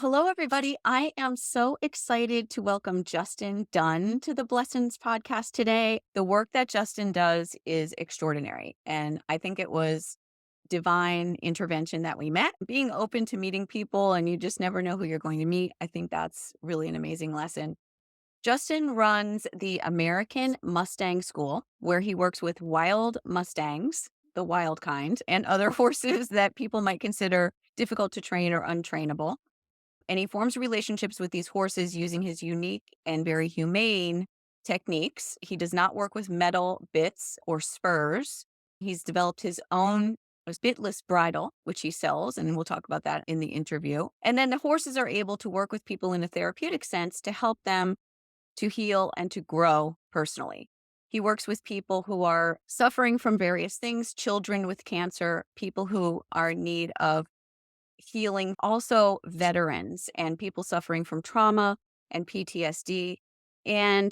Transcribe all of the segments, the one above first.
Hello, everybody. I am so excited to welcome Justin Dunn to the Blessings podcast today. The work that Justin does is extraordinary. And I think it was divine intervention that we met. Being open to meeting people and you just never know who you're going to meet. I think that's really an amazing lesson. Justin runs the American Mustang School, where he works with wild Mustangs, the wild kind, and other horses that people might consider difficult to train or untrainable. And he forms relationships with these horses using his unique and very humane techniques. He does not work with metal bits or spurs. He's developed his own bitless bridle, which he sells, and we'll talk about that in the interview. And then the horses are able to work with people in a therapeutic sense to help them to heal and to grow personally. He works with people who are suffering from various things, children with cancer, people who are in need of healing, also veterans and people suffering from trauma and PTSD. And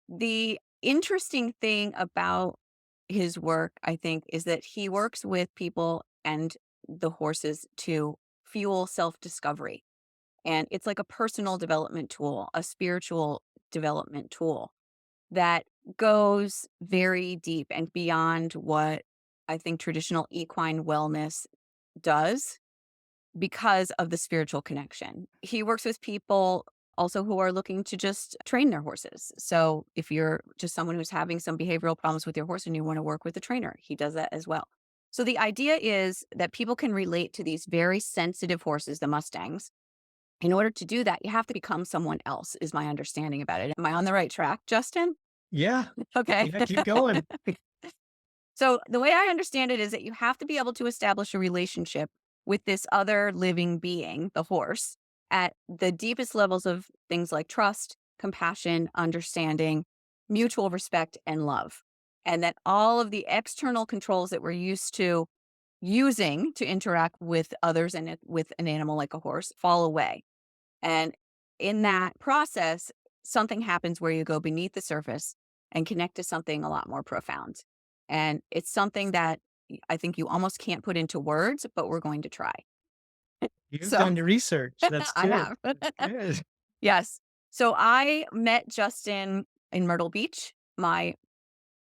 the interesting thing about his work, I think, is that he works with people and the horses to fuel self discovery. And it's like a personal development tool, a spiritual development tool that goes very deep and beyond what I think traditional equine wellness does because of the spiritual connection. He works with people also who are looking to just train their horses. So if you're just someone who's having some behavioral problems with your horse and you want to work with a trainer, he does that as well. So the idea is that people can relate to these very sensitive horses, the Mustangs. In order to do that, you have to become someone else, is my understanding about it. Am I on the right track, Justin? Yeah, Okay. yeah, keep going. So the way I understand it is that you have to be able to establish a relationship with this other living being, the horse, at the deepest levels of things like trust, compassion, understanding, mutual respect, and love. And that all of the external controls that we're used to using to interact with others and with an animal like a horse fall away. And in that process, something happens where you go beneath the surface and connect to something a lot more profound. And it's something that I think you almost can't put into words, but we're going to try. You've So done your research. That's I good. have. That's good. Yes. So I met Justin in Myrtle Beach. My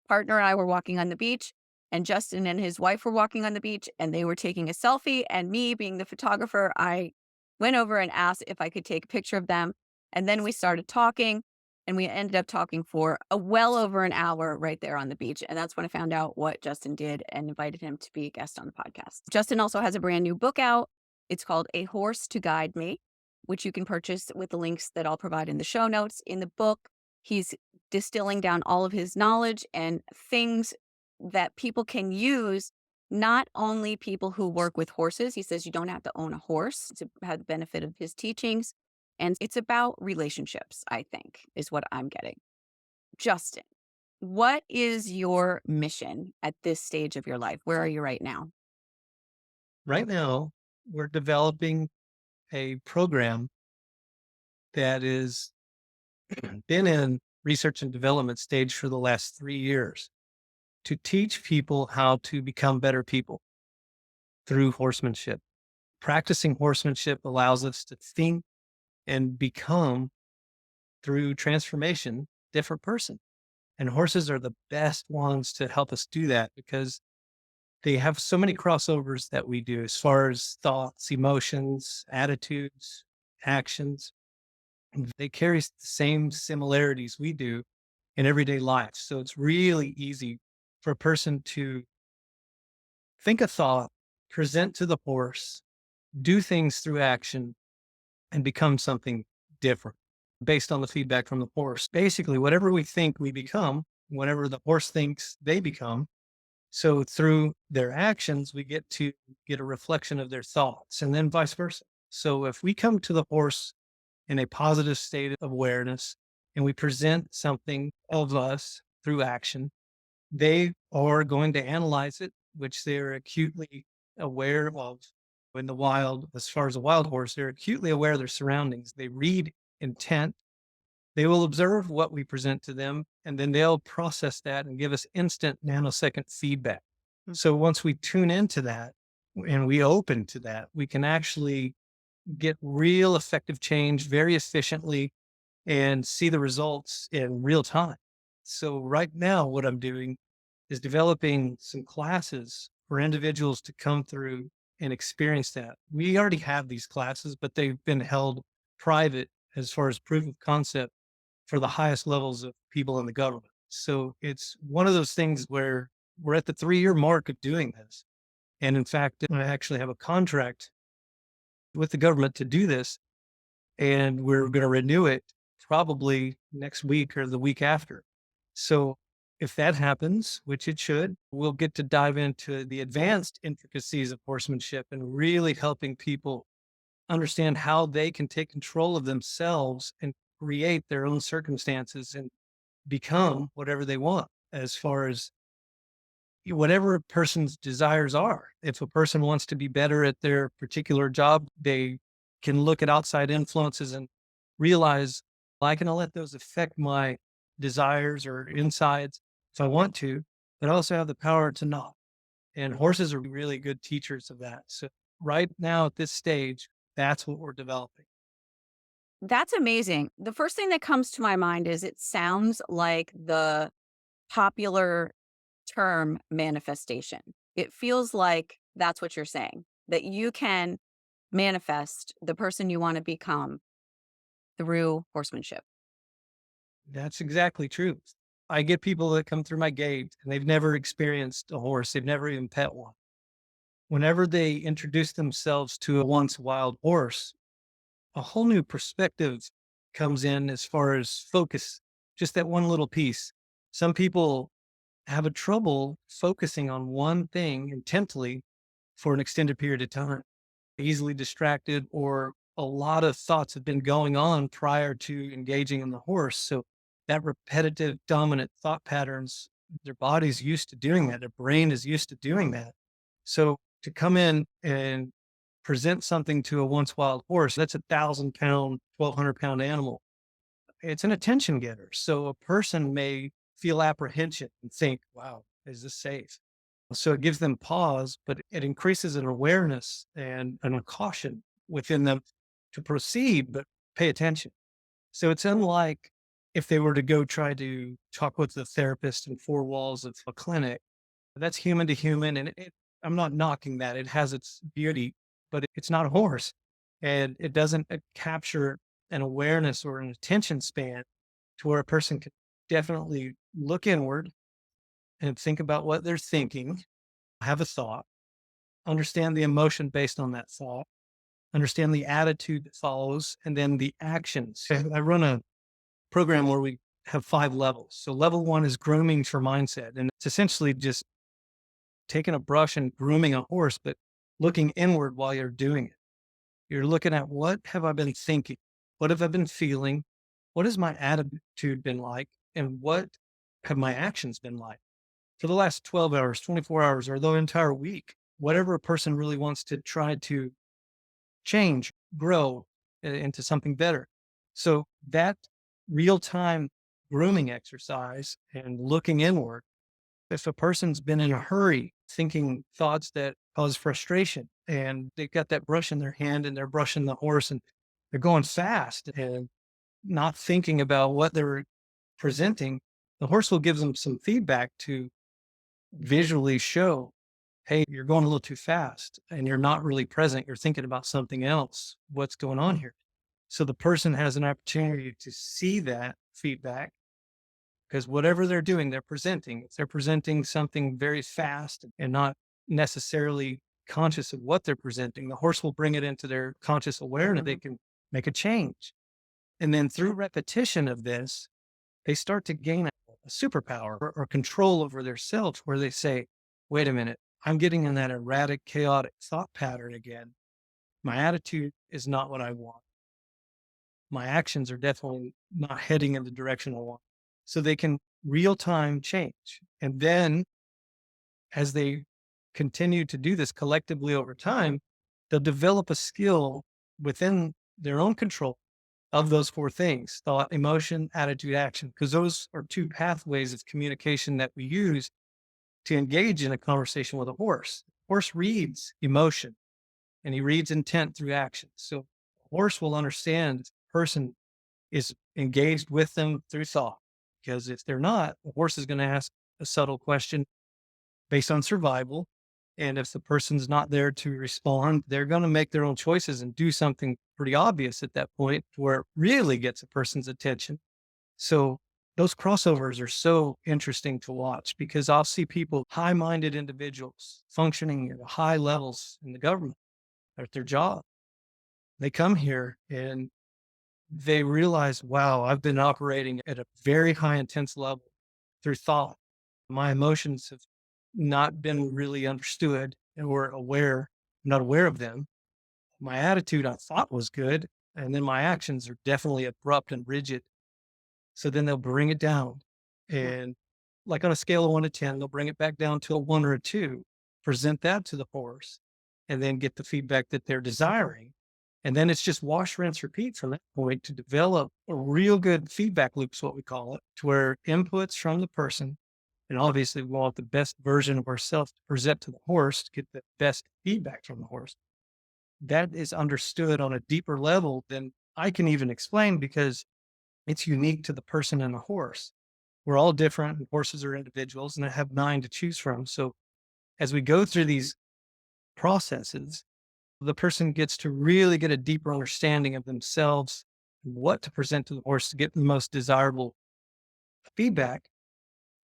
partner and I were walking on the beach, and Justin and his wife were walking on the beach, and they were taking a selfie. And me, being the photographer, I went over and asked if I could take a picture of them. And then we started talking, and we ended up talking for a well over an hour right there on the beach. And that's when I found out what Justin did and invited him to be a guest on the podcast. Justin also has a brand new book out. It's called A Horse to Guide Me, which you can purchase with the links that I'll provide in the show notes. In the book, he's distilling down all of his knowledge and things that people can use, not only people who work with horses. He says you don't have to own a horse to have the benefit of his teachings. And it's about relationships, I think, is what I'm getting. Justin, what is your mission at this stage of your life? Where are you right now? Right now, we're developing a program that is been in research and development stage for the last 3 years to teach people how to become better people through horsemanship. Practicing horsemanship allows us to think and become, through transformation, different person. And horses are the best ones to help us do that because they have so many crossovers that we do as far as thoughts, emotions, attitudes, actions. They carry the same similarities we do in everyday life. So it's really easy for a person to think a thought, present to the horse, do things through action, and become something different based on the feedback from the horse. Basically, whatever we think we become, whatever the horse thinks they become. So through their actions, we get to get a reflection of their thoughts and then vice versa. So if we come to the horse in a positive state of awareness and we present something of us through action, they are going to analyze it, which they're acutely aware of in the wild. As far as a wild horse, they're acutely aware of their surroundings. They read intent. They will observe what we present to them, and then they'll process that and give us instant nanosecond feedback. Mm. So once we tune into that and we open to that, we can actually get real effective change very efficiently and see the results in real time. So right now, what I'm doing is developing some classes for individuals to come through and experience that. We already have these classes, but they've been held private as far as proof of concept for the highest levels of people in the government. So it's one of those things where we're at the 3-year mark of doing this. And in fact, I actually have a contract with the government to do this, and we're going to renew it probably next week or the week after. So if that happens, which it should, we'll get to dive into the advanced intricacies of horsemanship and really helping people understand how they can take control of themselves and create their own circumstances and become whatever they want as far as whatever a person's desires are. If a person wants to be better at their particular job, they can look at outside influences and realize I can let those affect my desires or insides if I want to, but I also have the power to not. And horses are really good teachers of that. So right now at this stage, that's what we're developing. That's amazing. The first thing that comes to my mind is it sounds like the popular term manifestation. It feels like that's what you're saying, that you can manifest the person you want to become through horsemanship. That's exactly true. I get people that come through my gate and they've never experienced a horse. They've never even pet one. Whenever they introduce themselves to a once wild horse, a whole new perspective comes in as far as focus, just that one little piece. Some people have a trouble focusing on one thing intently for an extended period of time, easily distracted, or a lot of thoughts have been going on prior to engaging in the horse. So that repetitive, dominant thought patterns, their body's used to doing that. Their brain is used to doing that. So to come in and present something to a once wild horse, that's 1,000 pound, 1,200 pound animal. It's an attention getter. So a person may feel apprehension and think, wow, is this safe? So it gives them pause, but it increases an awareness and a caution within them to proceed, but pay attention. So it's unlike if they were to go try to talk with the therapist in 4 walls of a clinic. That's human to human. And I'm not knocking that. It has its beauty, but it's not a horse. And it doesn't capture an awareness or an attention span to where a person can definitely look inward and think about what they're thinking, have a thought, understand the emotion based on that thought, understand the attitude that follows, and then the actions. I run a program where we have 5 levels. So level 1 is grooming for mindset. And it's essentially just taking a brush and grooming a horse, but looking inward while you're doing it. You're looking at what have I been thinking? What have I been feeling? What has my attitude been like? And what have my actions been like for the last 12 hours, 24 hours, or the entire week? Whatever a person really wants to try to change, grow into something better. So that real time grooming exercise and looking inward, if a person's been in a hurry, thinking thoughts that cause frustration, and they've got that brush in their hand and they're brushing the horse and they're going fast and not thinking about what they're presenting, the horse will give them some feedback to visually show, hey, you're going a little too fast and you're not really present. You're thinking about something else. What's going on here? So the person has an opportunity to see that feedback because whatever they're doing, they're presenting. If they're presenting something very fast and not necessarily conscious of what they're presenting, the horse will bring it into their conscious awareness. They can make a change. And then through repetition of this, they start to gain a superpower or control over their self where they say, wait a minute, I'm getting in that erratic, chaotic thought pattern again. My attitude is not what I want. My actions are definitely not heading in the direction I want. So they can real time change. And then as they continue to do this collectively over time, they'll develop a skill within their own control of those 4 things: thought, emotion, attitude, action, because those are 2 pathways of communication that we use to engage in a conversation with a horse. Horse reads emotion and he reads intent through action. So Horse will understand if the person is engaged with them through thought. Because if they're not, the horse is going to ask a subtle question based on survival. And if the person's not there to respond, they're going to make their own choices and do something pretty obvious at that point where it really gets a person's attention. So those crossovers are so interesting to watch because I'll see people, high minded individuals functioning at high levels in the government or at their job. They come here and they realize, wow, I've been operating at a very high intense level through thought. My emotions have not been really understood or aware, not aware of them. My attitude I thought was good. And then my actions are definitely abrupt and rigid. So then they'll bring it down. Mhm. And like on a scale of 1 to 10, they'll bring it back down to a 1 or a 2, present that to the horse, and then get the feedback that they're desiring. And then it's just wash, rinse, repeat from that point to develop a real good feedback loop, is what we call it, to where inputs from the person. And obviously, we want the best version of ourselves to present to the horse to get the best feedback from the horse. That is understood on a deeper level than I can even explain because it's unique to the person and the horse. We're all different. And horses are individuals and I have 9 to choose from. So as we go through these processes, the person gets to really get a deeper understanding of themselves, what to present to the horse to get the most desirable feedback,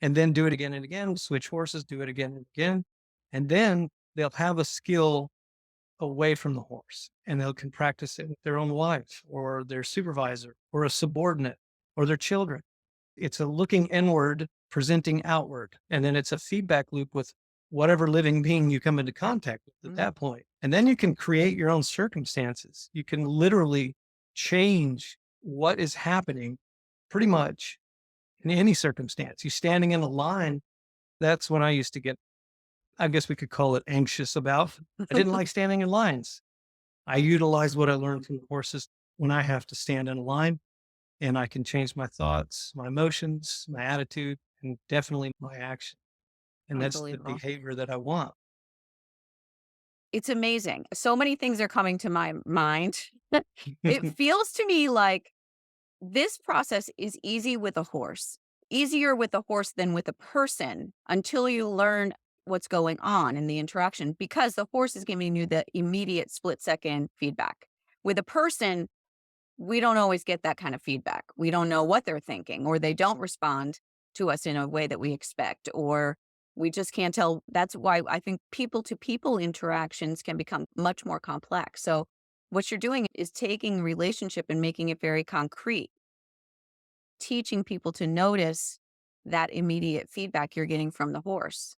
and then do it again and again, switch horses, do it again and again. And then they'll have a skill away from the horse and they can practice it with their own wife or their supervisor or a subordinate or their children. It's a looking inward, presenting outward. And then it's a feedback loop with whatever living being you come into contact with at Mm. that point. And then you can create your own circumstances. You can literally change what is happening pretty much in any circumstance. You standing in a line, that's when I used to get, I guess we could call it anxious about. I didn't like standing in lines. I utilize what I learned from the horses when I have to stand in a line and I can change my thoughts, my emotions, my attitude, and definitely my action. And that's the Unbelievable. behavior that I want. It's amazing. So many things are coming to my mind. It feels to me like this process is easy with a horse, easier with a horse than with a person until you learn what's going on in the interaction because the horse is giving you the immediate split second feedback. With a person, we don't always get that kind of feedback. We don't know what they're thinking, or they don't respond to us in a way that we expect, or we just can't tell. That's why I think people to people interactions can become much more complex. So, what you're doing is taking relationship and making it very concrete, teaching people to notice that immediate feedback you're getting from the horse.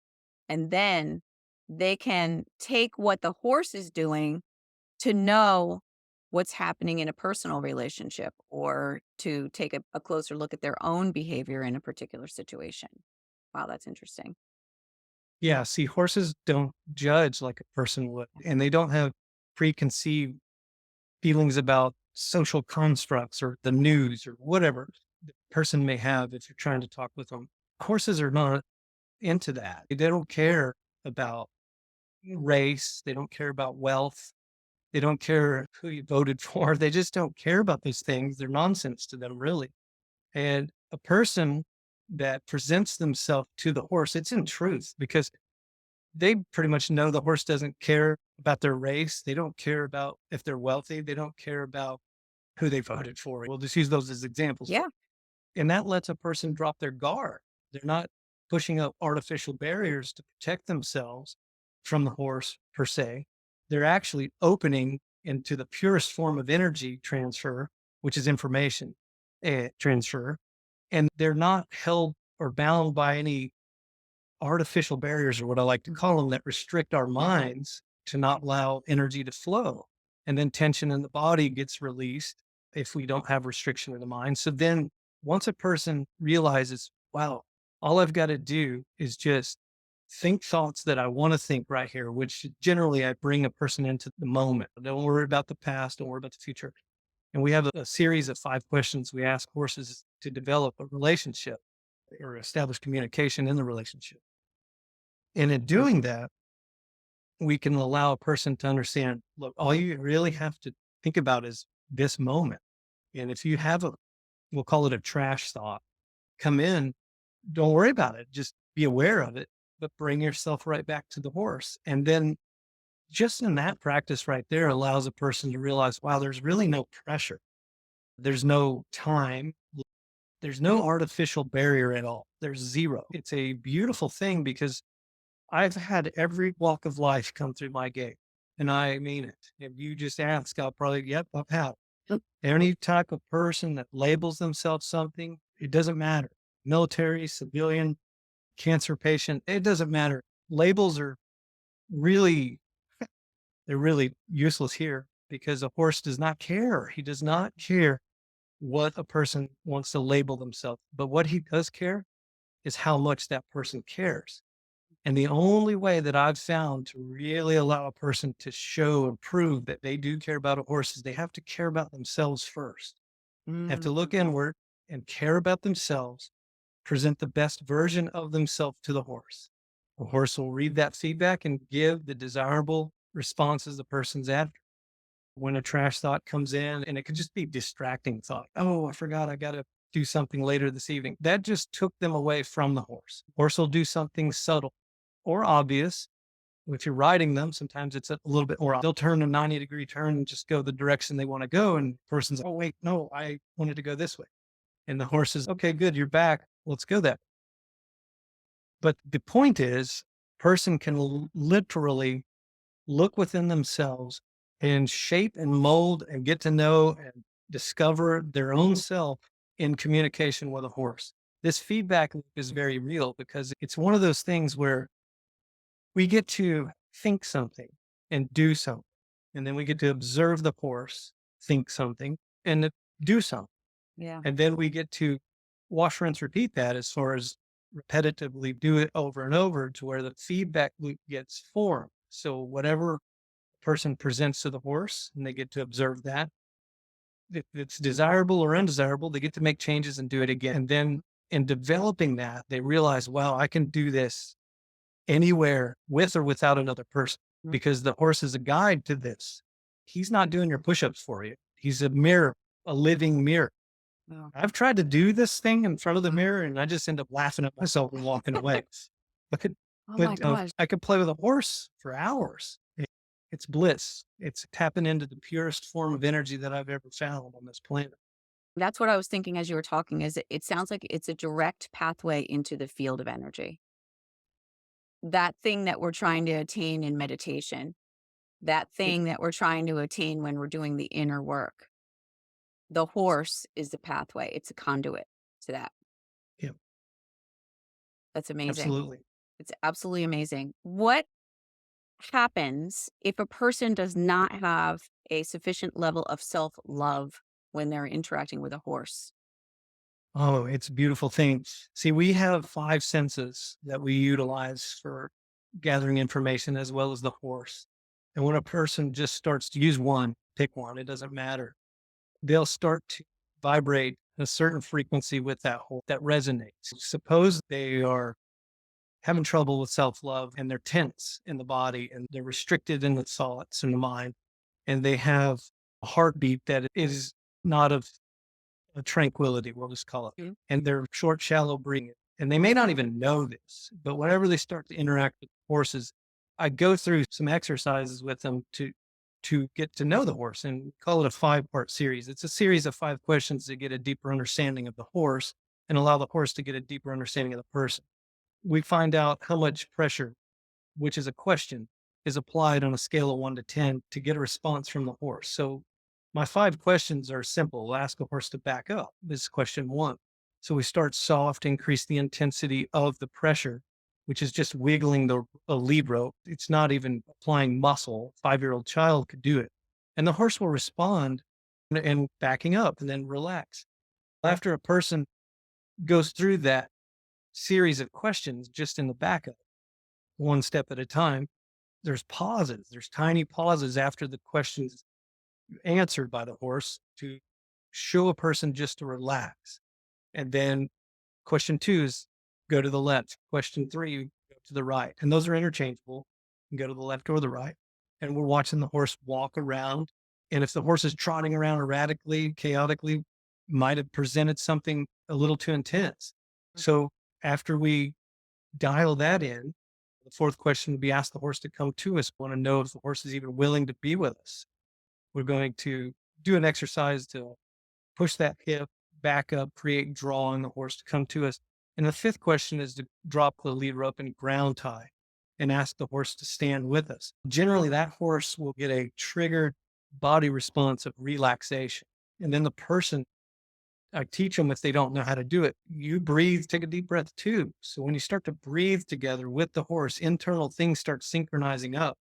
And then they can take what the horse is doing to know what's happening in a personal relationship or to take a closer look at their own behavior in a particular situation. Wow, that's interesting. Yeah, see, horses don't judge like a person would, and they don't have preconceived feelings about social constructs or the news or whatever the person may have if you're trying to talk with them. Horses are not into that. They don't care about race. They don't care about wealth. They don't care who you voted for. They just don't care about those things. They're nonsense to them, really. And a person that presents themselves to the horse, it's in truth because they pretty much know the horse doesn't care about their race. They don't care about if they're wealthy. They don't care about who they voted for. We'll just use those as examples. Yeah. And that lets a person drop their guard. They're not pushing up artificial barriers to protect themselves from the horse per se. They're actually opening into the purest form of energy transfer, which is information transfer. And they're not held or bound by any artificial barriers, or what I like to call them, that restrict our minds to not allow energy to flow. And then tension in the body gets released if we don't have restriction in the mind. So then once a person realizes, wow, all I've got to do is just think thoughts that I want to think right here, which generally I bring a person into the moment. Don't worry about the past, don't worry about the future. And we have a series of 5 questions we ask horses to develop a relationship or establish communication in the relationship. And in doing that, we can allow a person to understand, look, all you really have to think about is this moment. And if you have we'll call it a trash thought, come in, don't worry about it. Just be aware of it, but bring yourself right back to the horse. And then just in that practice right there allows a person to realize, wow, there's really no pressure. There's no time. There's no artificial barrier at all. There's zero. It's a beautiful thing because I've had every walk of life come through my gate, and I mean it. If you just ask, I'll probably, yep, I've had it. Any type of person that labels themselves something, it doesn't matter. Military, civilian, cancer patient, it doesn't matter. Labels are really, they're really useless here because a horse does not care. He does not care what a person wants to label themselves. But what he does care is how much that person cares. And the only way that I've found to really allow a person to show and prove that they do care about a horse is they have to care about themselves first. They have to look Mm. inward and care about themselves, present the best version of themselves to the horse. The horse will read that feedback and give the desirable responses the person's after. When a trash thought comes in, and it could just be distracting thought. Oh, I forgot I got to do something later this evening. That just took them away from the horse. Horse will do something subtle or obvious. If you're riding them, sometimes it's a little bit more. They'll turn a 90-degree turn and just go the direction they want to go. And the person's, oh, wait, no, I wanted to go this way. And the horse is, okay, good, you're back. Let's go that. But the point is, person can literally look within themselves and shape and mold and get to know and discover their own self in communication with a horse. This feedback loop is very real because it's one of those things where we get to think something and do something. And then we get to observe the horse, think something, and do something. Yeah. And then we get to wash, rinse, repeat that as far as repetitively do it over and over to where the feedback loop gets formed. So whatever person presents to the horse and they get to observe that, if it's desirable or undesirable, they get to make changes and do it again. And then in developing that, they realize, wow, I can do this anywhere with or without another person because the horse is a guide to this. He's not doing your push-ups for you. He's a mirror, a living mirror. Oh, I've tried to do this thing in front of the mirror and I just end up laughing at myself and walking away. But, oh my gosh. I could play with a horse for hours. It's bliss. It's tapping into the purest form of energy that I've ever found on this planet. That's what I was thinking as you were talking is it sounds like it's a direct pathway into the field of energy. That thing that we're trying to attain in meditation, that It, thing that we're trying to attain when we're doing the inner work. The horse is the pathway. It's a conduit to that. yeah, That's amazing. absolutely. It's absolutely amazing. What happens if a person does not have a sufficient level of self-love when they're interacting with a horse? Oh, it's a beautiful thing. See, we have five senses that we utilize for gathering information as well as the horse. And when a person just starts to use one, pick one, it doesn't matter. They'll start to vibrate a certain frequency with that horse that resonates. Suppose they are having trouble with self love and they're tense in the body and they're restricted in the thoughts and the mind, and they have a heartbeat that is not of a tranquility, we'll just call it. Mhm. And they're short, shallow breathing. And they may not even know this, but whenever they start to interact with horses, I go through some exercises with them to get to know the horse and call it a 5-part series. It's a series of 5 questions to get a deeper understanding of the horse and allow the horse to get a deeper understanding of the person. We find out how much pressure, which is a question, is applied on a scale of 1 to 10 to get a response from the horse. So my 5 questions are simple. We'll ask a horse to back up. This is question 1. So we start soft, increase the intensity of the pressure, which is just wiggling the a lead rope. It's not even applying muscle. 5-year-old child could do it. And the horse will respond and backing up and then relax. After a person goes through that series of questions just in the backup, one step at a time, there's pauses. There's tiny pauses after the questions answered by the horse to show a person just to relax. And then question 2 is go to the left. Question 3, go to the right. And those are interchangeable. You can go to the left or the right. And we're watching the horse walk around And if the horse is trotting around erratically, chaotically, might have presented something a little too intense. So after we dial that in, the fourth question would be ask the horse to come to us. We want to know if the horse is even willing to be with us. We're going to do an exercise to push that hip back up, create draw on the horse to come to us. And the fifth question is to drop the lead rope and ground tie and ask the horse to stand with us. Generally, that horse will get a triggered body response of relaxation. And then the person, I teach them if they don't know how to do it, you breathe, take a deep breath too. So when you start to breathe together with the horse, internal things start synchronizing up: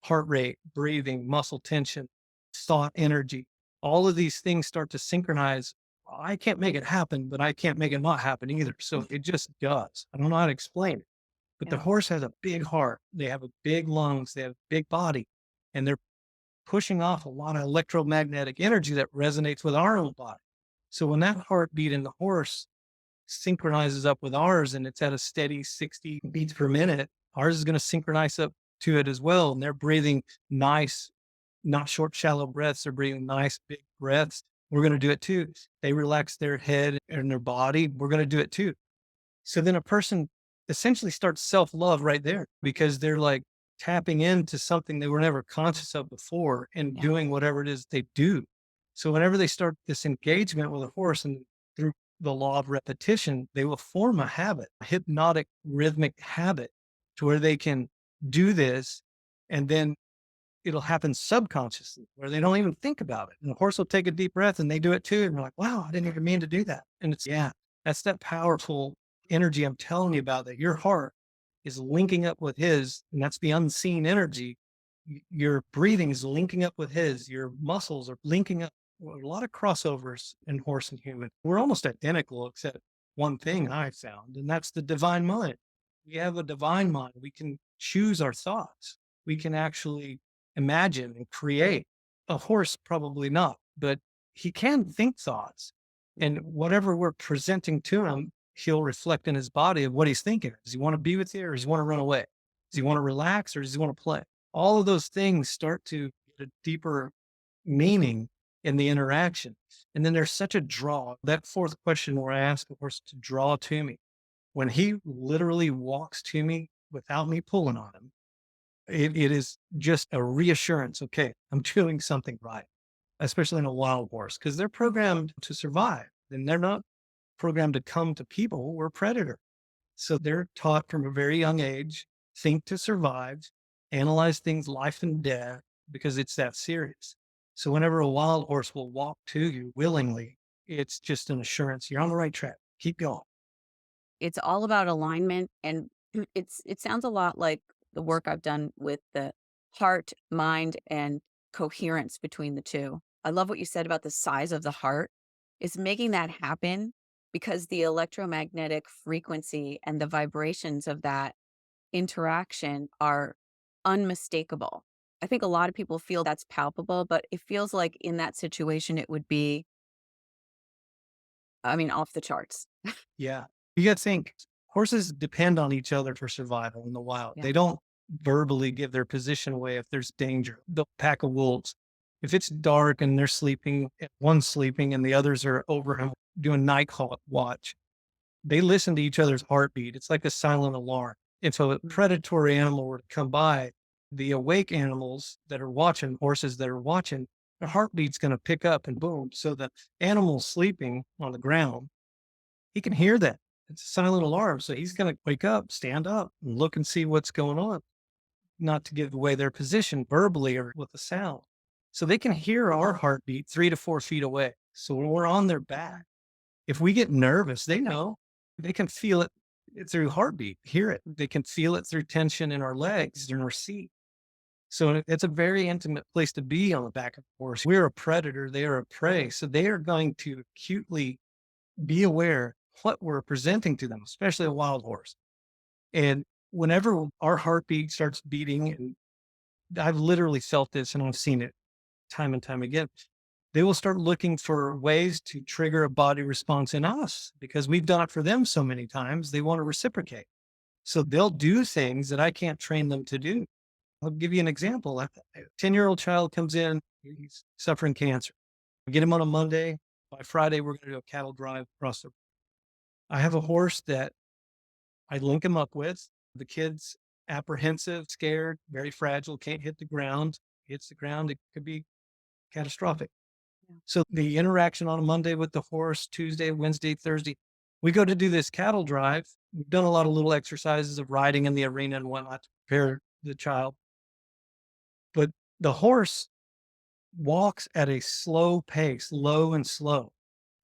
heart rate, breathing, muscle tension, thought energy. All of these things start to synchronize. I can't make it happen, but I can't make it not happen either. So it just does. I don't know how to explain it, but the Yeah. horse has a big heart. They have a big lungs. They have a big body, and they're pushing off a lot of electromagnetic energy that resonates with our own body. So when that heartbeat in the horse synchronizes up with ours and it's at a steady 60 beats per minute, ours is going to synchronize up to it as well. And they're breathing nice, not short, shallow breaths. They're breathing nice, big breaths. We're going to do it too. They relax their head and their body. We're going to do it too. So then a person essentially starts self love right there because they're like tapping into something they were never conscious of before and Yeah. doing whatever it is they do. So whenever they start this engagement with a horse and through the law of repetition, they will form a habit, a hypnotic rhythmic habit to where they can do this, and then it'll happen subconsciously where they don't even think about it. And the horse will take a deep breath and they do it too. And they're like, wow, I didn't even mean to do that. And it's, yeah, that's that powerful energy I'm telling you about, that your heart is linking up with his. And that's the unseen energy. Your breathing is linking up with his. Your muscles are linking up. Well, a lot of crossovers in horse and human. We're almost identical, except one thing I found, and that's the divine mind. We have a divine mind. We can choose our thoughts. We can actually imagine and create. A horse, probably not, but he can think thoughts. And whatever we're presenting to him, he'll reflect in his body of what he's thinking. Does he want to be with you or does he want to run away? Does he want to relax or does he want to play? All of those things start to get a deeper meaning in the interaction. And then there's such a draw. That fourth question where I ask the horse to draw to me, when he literally walks to me without me pulling on him, it is just a reassurance. Okay, I'm doing something right, especially in a wild horse, because they're programmed to survive and they're not programmed to come to people. We're a predator. So they're taught from a very young age, think to survive, analyze things, life and death, because it's that serious. So whenever a wild horse will walk to you willingly, it's just an assurance you're on the right track. Keep going. It's all about alignment, and it sounds a lot like the work I've done with the heart, mind, and coherence between the two. I love what you said about the size of the heart. Is making that happen because the electromagnetic frequency and the vibrations of that interaction are unmistakable. I think a lot of people feel that's palpable, but it feels like in that situation it would be, I mean, off the charts. Yeah. You got to think horses depend on each other for survival in the wild. Yeah. They don't verbally give their position away if there's danger. The pack of wolves, if it's dark and they're sleeping, one's sleeping and the others are over him doing watch, they listen to each other's heartbeat. It's like a silent alarm. If a predatory animal were to come by, the awake animals that are watching, horses that are watching, their heartbeat's going to pick up and boom. So the animal sleeping on the ground, he can hear that. It's a silent alarm. So he's going to wake up, stand up, and look and see what's going on, not to give away their position verbally or with a sound. So they can hear our heartbeat 3 to 4 feet away. So when we're on their back, if we get nervous, they know. They can feel it through heartbeat, hear it. They can feel it through tension in our legs, in our seat. So it's a very intimate place to be on the back of a horse. We're a predator, they are a prey. So they are going to acutely be aware what we're presenting to them, especially a wild horse. And whenever our heartbeat starts beating, and I've literally felt this and I've seen it time and time again, they will start looking for ways to trigger a body response in us because we've done it for them so many times. They want to reciprocate. So they'll do things that I can't train them to do. I'll give you an example. A 10-year-old child comes in, He's suffering cancer. We get him on a Monday. By Friday, we're going to do a cattle drive across the. I have a horse that I link him up with. The kid's apprehensive, scared, very fragile, can't hit the ground. Hits the ground, it could be catastrophic. Yeah. So the interaction on a Monday with the horse, Tuesday, Wednesday, Thursday, we go to do this cattle drive. We've done a lot of little exercises of riding in the arena and whatnot to prepare the child. But the horse walks at a slow pace, low and slow.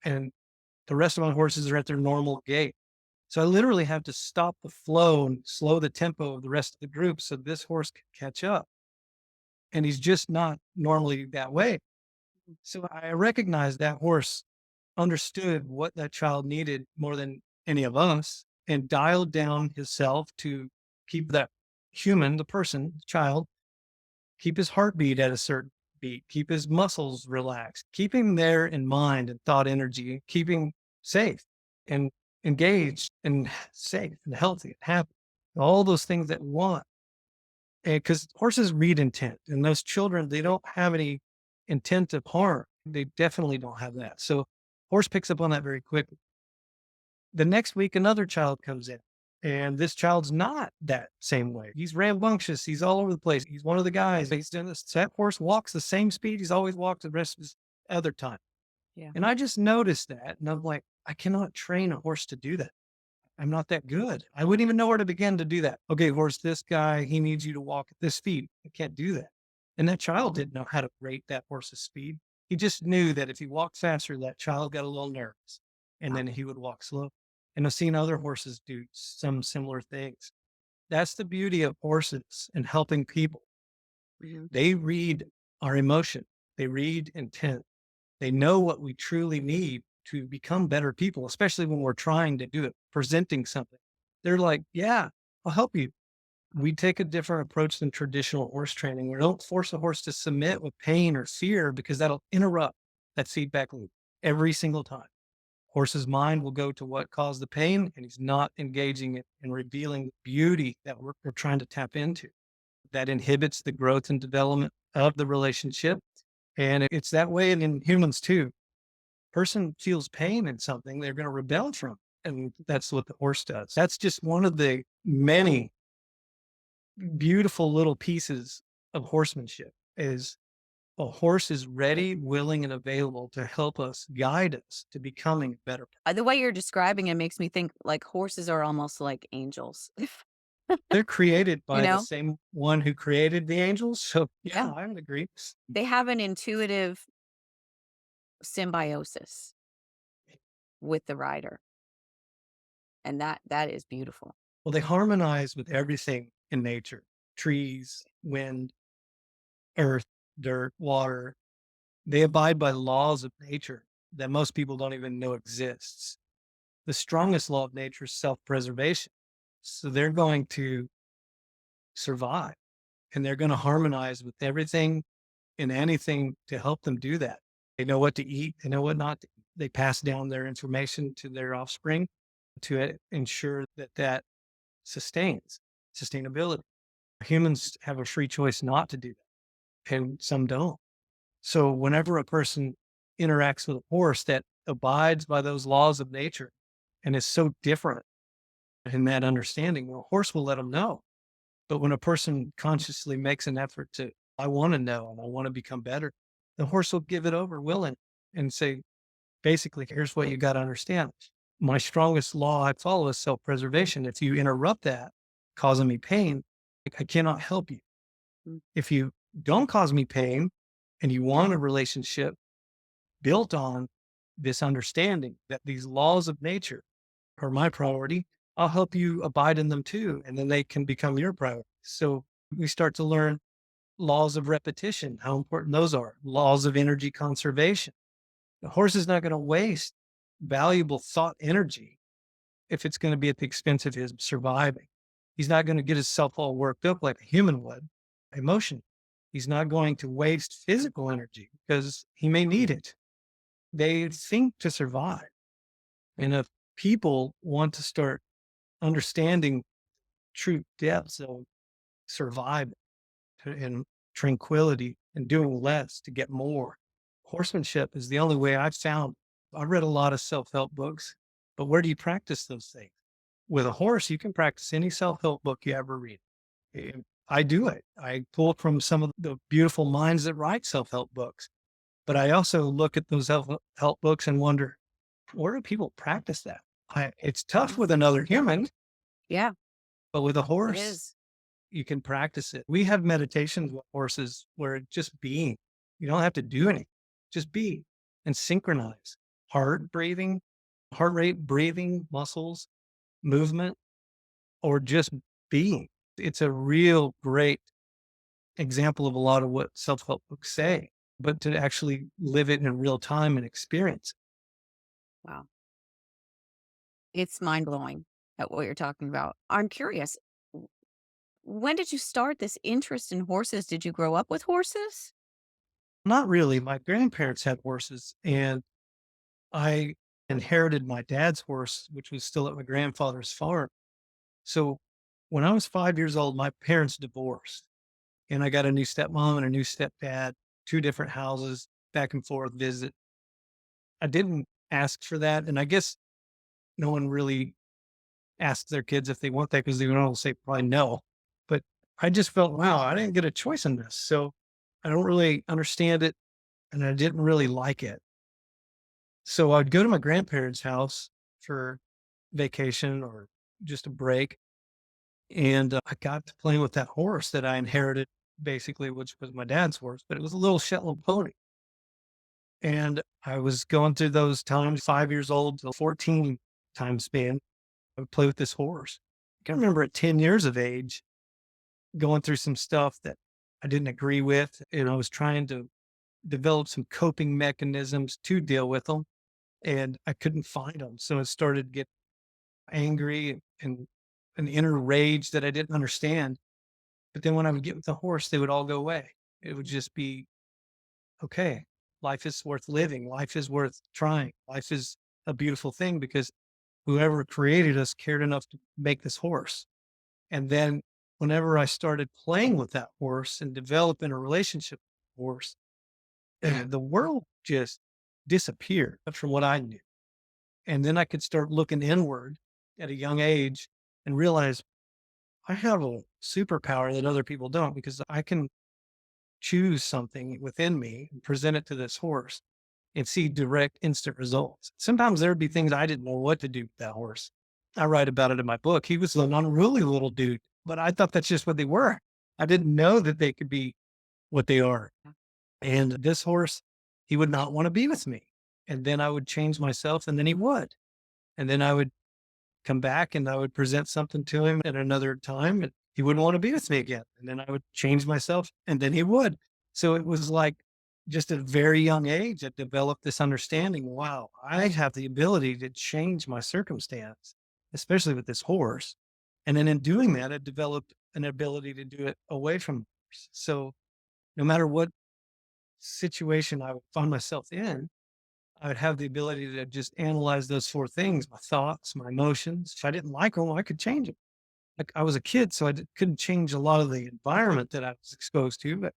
And the rest of my horses are at their normal gait. So I literally have to stop the flow and slow the tempo of the rest of the group so this horse can catch up. And he's just not normally that way. So I recognized that horse understood what that child needed more than any of us and dialed down himself to keep that human, the person, the child, keep his heartbeat at a certain beat, keep his muscles relaxed, keep him there in mind and thought energy, keep him safe and engaged and safe and healthy and happy. All those things that we want. And because horses read intent, and those children, they don't have any intent of harm. They definitely don't have that. So horse picks up on that very quickly. The next week, another child comes in, and this child's not that same way. He's rambunctious. He's all over the place. He's one of the guys. He's doing this. That horse walks the same speed he's always walked the rest of his other time. Yeah. And I just noticed that. And I'm like, I cannot train a horse to do that. I'm not that good. I wouldn't even know where to begin to do that. Okay, horse, this guy, he needs you to walk at this speed. I can't do that. And that child didn't know how to rate that horse's speed. He just knew that if he walked faster, that child got a little nervous and then he would walk slow. And I've seen other horses do some similar things. That's the beauty of horses and helping people. Mhm. They read our emotion, they read intent, they know what we truly need to become better people, especially when we're trying to do it, presenting something. They're like, yeah, I'll help you. We take a different approach than traditional horse training. We don't force a horse to submit with pain or fear because that'll interrupt that feedback loop every single time. Horse's mind will go to what caused the pain, and he's not engaging it and revealing the beauty that we're trying to tap into. That inhibits the growth and development of the relationship. And it's that way in humans too. Person feels pain in something, they're going to rebel from it. And that's what the horse does. That's just one of the many beautiful little pieces of horsemanship is a horse is ready, willing, and available to help us, guide us to becoming better. The way you're describing it makes me think like horses are almost like angels. They're created You by the know? same one who created the angels. So yeah, Yeah. I would agree. They have an intuitive symbiosis with the rider, and that is beautiful. Well, they harmonize with everything in nature, trees, wind, earth, dirt, water. They abide by laws of nature that most people don't even know exists. The strongest law of nature is self-preservation. So they're going to survive and they're going to harmonize with everything and anything to help them do that. They know what to eat, they know what not to eat. They pass down their information to their offspring to ensure that that sustains sustainability. Humans have a free choice not to do that, and some don't. So whenever a person interacts with a horse that abides by those laws of nature and is so different in that understanding, well, a horse will let them know. But when a person consciously makes an effort to, I want to know and I want to become better, the horse will give it over willing and say, basically, here's what you got to understand. My strongest law I follow is self-preservation. If you interrupt that, causing me pain, I cannot help you. Mm. If you don't cause me pain and you want a relationship built on this understanding that these laws of nature are my priority, I'll help you abide in them too. And then they can become your priority. So we start to learn laws of repetition, how important those are, laws of energy conservation. The horse is not going to waste valuable thought energy if it's going to be at the expense of his surviving. He's not going to get himself all worked up like a human would, emotion. He's not going to waste physical energy because he may need it. They think to survive. And if people want to start understanding true depths of survival and tranquility and doing less to get more. Horsemanship is the only way I've found. I read a lot of self-help books, but where do you practice those things? With a horse, you can practice any self-help book you ever read. I do it. I pull from some of the beautiful minds that write self-help books, but I also look at those self-help books and wonder, where do people practice that? It's tough with another human, Yeah, but with a it horse, is. you can practice it. We have meditations with horses where it's just being. You don't have to do anything, just be and synchronize heart rate, breathing, muscles, movement, or just being. It's a real great example of a lot of what self help books say, but to actually live it in real time and experience. Wow. It's mind blowing at what you're talking about. I'm curious, when did you start this interest in horses? Did you grow up with horses? Not really. My grandparents had horses, and I inherited my dad's horse, which was still at my grandfather's farm. So when I was 5 years old, my parents divorced, and I got a new stepmom and a new stepdad, two different houses, back and forth visit. I didn't ask for that. And I guess no one really asks their kids if they want that because they would all say probably no. But I just felt, wow, I didn't get a choice in this. So I don't really understand it and I didn't really like it. So I'd go to my grandparents' house for vacation or just a break. And I got to playing with that horse that I inherited basically, which was my dad's horse, but it was a little Shetland pony. And I was going through those times, 5 years old to 14 time span. I would play with this horse. I can remember at 10 years of age going through some stuff that I didn't agree with. And I was trying to develop some coping mechanisms to deal with them. And I couldn't find them. So I started to get angry and an inner rage that I didn't understand. But then when I would get with the horse, they would all go away. It would just be, okay, life is worth living. Life is worth trying. Life is a beautiful thing because whoever created us cared enough to make this horse. And then whenever I started playing with that horse and developing a relationship with the horse, the world just disappeared from what I knew. And then I could start looking inward at a young age and realize I have a superpower that other people don't because I can choose something within me and present it to this horse and see direct instant results. Sometimes there'd be things I didn't know what to do with that horse. I write about it in my book. He was an unruly little dude, but I thought that's just what they were. I didn't know that they could be what they are. And this horse, he would not want to be with me. And then I would change myself and then he would. And then I would come back and I would present something to him at another time and he wouldn't want to be with me again. And then I would change myself and then he would. So it was like just at a very young age, I developed this understanding. Wow, I have the ability to change my circumstance, especially with this horse. And then in doing that, I developed an ability to do it away from the horse. So no matter what situation I would find myself in, I would have the ability to just analyze those four things, my thoughts, my emotions. If I didn't like them, I could change them. Like I was a kid, so couldn't change a lot of the environment that I was exposed to, but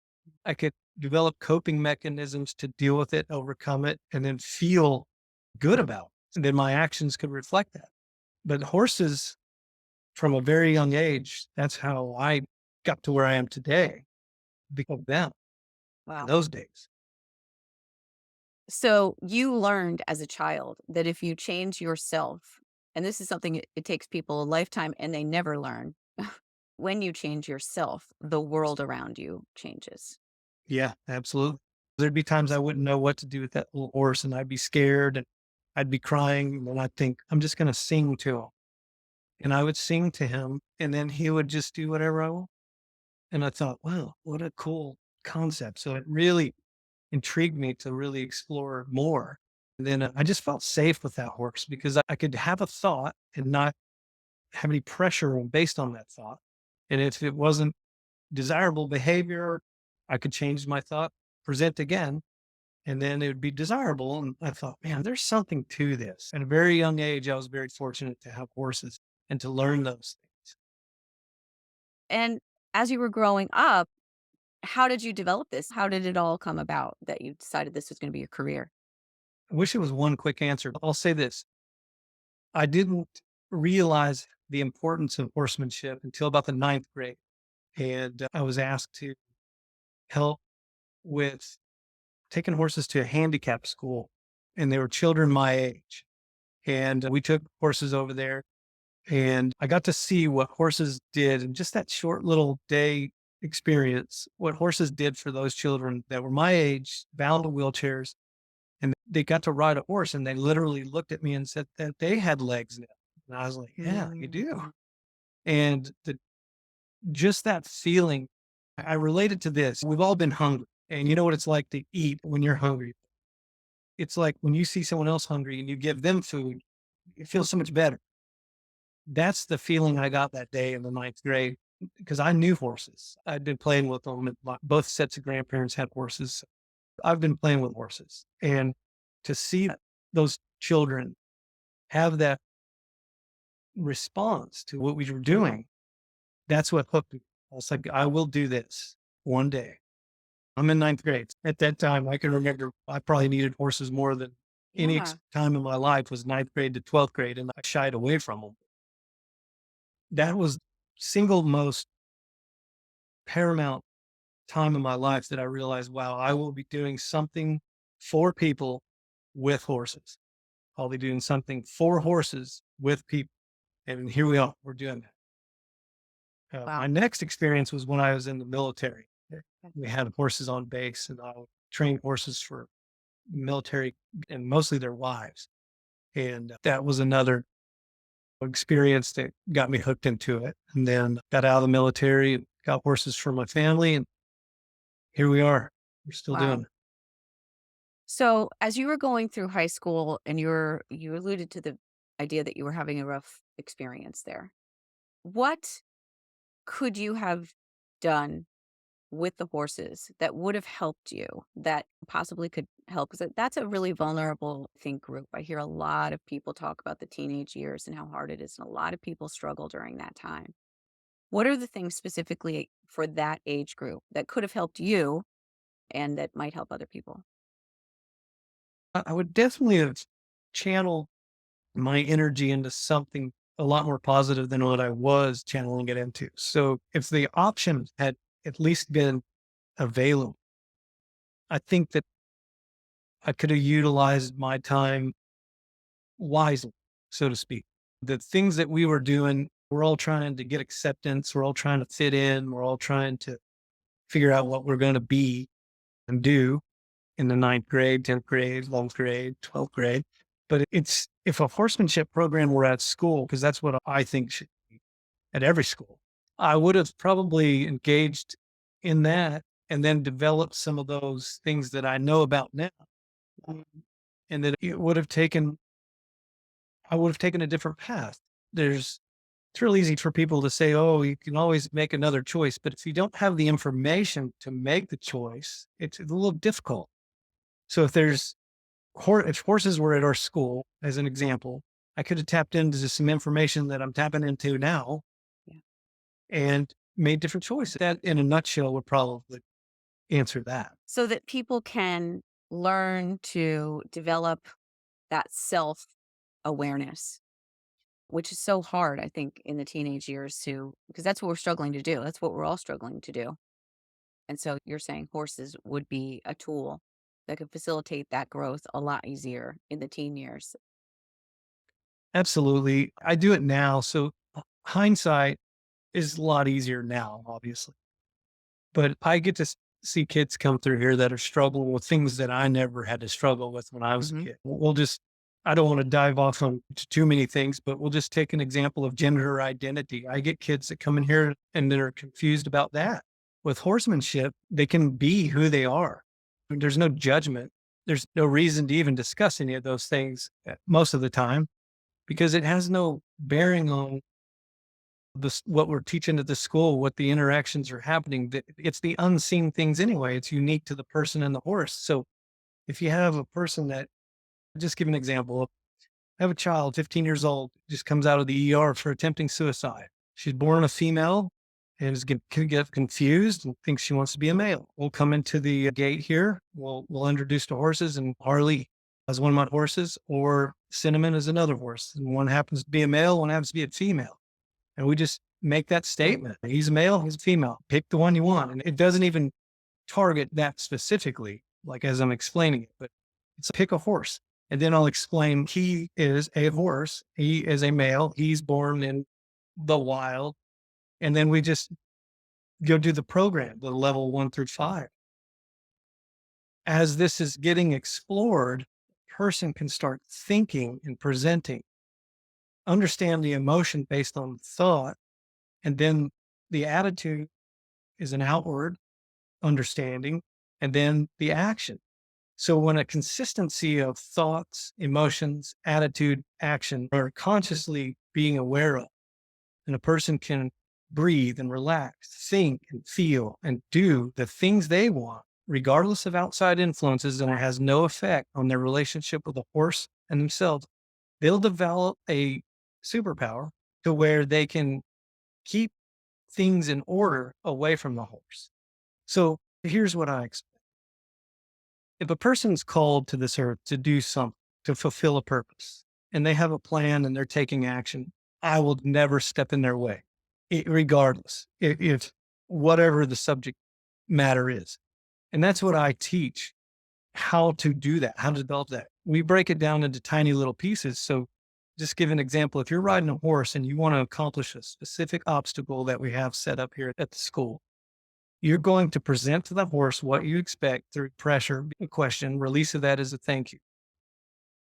I could develop coping mechanisms to deal with it, overcome it, and then feel good about it. And then my actions could reflect that. But horses, from a very young age, that's how I got to where I am today because of them in Wow. those days. So you learned as a child that if you change yourself, and this is something it takes people a lifetime and they never learn, when you change yourself, the world around you changes. Yeah, absolutely. There'd be times I wouldn't know what to do with that little horse and I'd be scared and I'd be crying and I'd think, I'm just going to sing to him. And I would sing to him and then he would just do whatever I want. And I thought, wow, what a cool concept. So it really intrigued me to really explore more. And then I just felt safe with that horse because I could have a thought and not have any pressure based on that thought. And if it wasn't desirable behavior, I could change my thought, present again, and then it would be desirable. And I thought, man, there's something to this. At a very young age, I was very fortunate to have horses and to learn those things. And as you were growing up, How did you develop this? How did it all come about that you decided this was going to be your career? I wish it was one quick answer. I'll say this. I didn't realize the importance of horsemanship until about the ninth grade. And I was asked to help with taking horses to a handicap school. And they were children my age. And we took horses over there and I got to see what horses did in just that short little day experience, what horses did for those children that were my age, bound in wheelchairs. And they got to ride a horse and they literally looked at me and said that they had legs now. And I was like, yeah, you do. Mm. And just that feeling, I related to this. We've all been hungry. And you know what it's like to eat when you're hungry. It's like when you see someone else hungry and you give them food, it feels so much better. That's the feeling I got that day in the ninth grade because I knew horses. I'd been playing with them. And both sets of grandparents had horses. I've been playing with horses. And to see those children have that response to what we were doing, that's what hooked me. I was like, I will do this one day. I'm in ninth grade. At that time, I can remember I probably needed horses more than any Yeah. time in my life was ninth grade to 12th grade, and I shied away from them. That was single most paramount time in my life that I realized, wow, I will be doing something for people with horses. I'll be doing something for horses with people. And here we are, we're doing that. My Wow. next experience was when I was in the military. We had horses on base and I would train horses for military and mostly their wives. And that was another experience that got me hooked into it. And then got out of the military, got horses for my family, and here we are. We're still doing Wow. it. So, as you were going through high school and you alluded to the idea that you were having a rough experience there. What could you have done with the horses that would have helped you that possibly could help? Because that's a really vulnerable, I think, group. I hear a lot of people talk about the teenage years and how hard it is, and a lot of people struggle during that time. What are the things specifically for that age group that could have helped you and that might help other people? I would definitely have channeled my energy into something a lot more positive than what I was channeling it into. So if the option had at least been available, I think that I could have utilized my time wisely, so to speak. The things that we were doing, we're all trying to get acceptance. We're all trying to fit in. We're all trying to figure out what we're going to be and do in the ninth grade, 10th grade, 11th grade, 12th grade. But it's if a horsemanship program were at school, because that's what I think should be at every school, I would have probably engaged in that and then developed some of those things that I know about now. Um, And that I would have taken a different path. It's real easy for people to say, oh, you can always make another choice. But if you don't have the information to make the choice, it's a little difficult. So if horses were at our school, as an example, I could have tapped into some information that I'm tapping into now Yeah. and made different choices. That, in a nutshell, would probably answer that. So that people can learn to develop that self awareness, which is so hard, I think, in the teenage years to, because that's what we're struggling to do. That's what we're all struggling to do. And so you're saying horses would be a tool that could facilitate that growth a lot easier in the teen years. Absolutely. I do it now. So hindsight is a lot easier now, obviously. But I get to see kids come through here that are struggling with things that I never had to struggle with when I was a Hmm. kid. I don't want to dive off on too many things, but we'll just take an example of gender identity. I get kids that come in here and that are confused about that. With horsemanship, they can be who they are. There's no judgment. There's no reason to even discuss any of those things most of the time because it has no bearing on what we're teaching at the school, what the interactions are happening. It's the unseen things anyway. It's unique to the person and the horse. So if you have a person that, just give an example. I have a child, 15 years old, just comes out of the ER for attempting suicide. She's born a female and can get confused and thinks she wants to be a male. We'll come into the gate here. We'll introduce the horses, and Harley is one of my horses, or Cinnamon is another horse. And one happens to be a male, one happens to be a female. And we just make that statement. He's a male, he's a female. Pick the one you want. And it doesn't even target that specifically, like as I'm explaining it, but it's pick a horse. And then I'll explain he is a horse. He is a male. He's born in the wild. And then we just go do the program, the level 1 through 5. As this is getting explored, a person can start thinking and presenting, understand the emotion based on thought. And then the attitude is an outward understanding, and then the action. So when a consistency of thoughts, emotions, attitude, action are consciously being aware of, and a person can breathe and relax, think and feel and do the things they want, regardless of outside influences, and it has no effect on their relationship with the horse and themselves, they'll develop a superpower to where they can keep things in order away from the horse. So here's what I expect. If a person's called to this earth to do something, to fulfill a purpose, and they have a plan and they're taking action, I will never step in their way, regardless, if whatever the subject matter is. And that's what I teach, how to do that, how to develop that. We break it down into tiny little pieces. So just give an example. If you're riding a horse and you want to accomplish a specific obstacle that we have set up here at the school, you're going to present to the horse what you expect through pressure, a question, release of that as a thank you.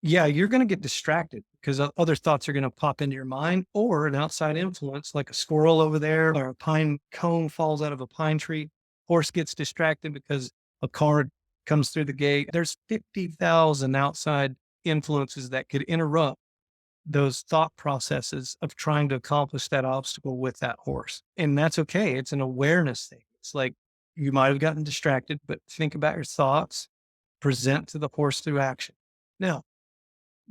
Yeah, you're going to get distracted because other thoughts are going to pop into your mind, or an outside influence like a squirrel over there or a pine cone falls out of a pine tree. Horse gets distracted because a car comes through the gate. There's 50,000 outside influences that could interrupt those thought processes of trying to accomplish that obstacle with that horse. And that's okay. It's an awareness thing. It's like you might have gotten distracted, but think about your thoughts, present to the horse through action. Now,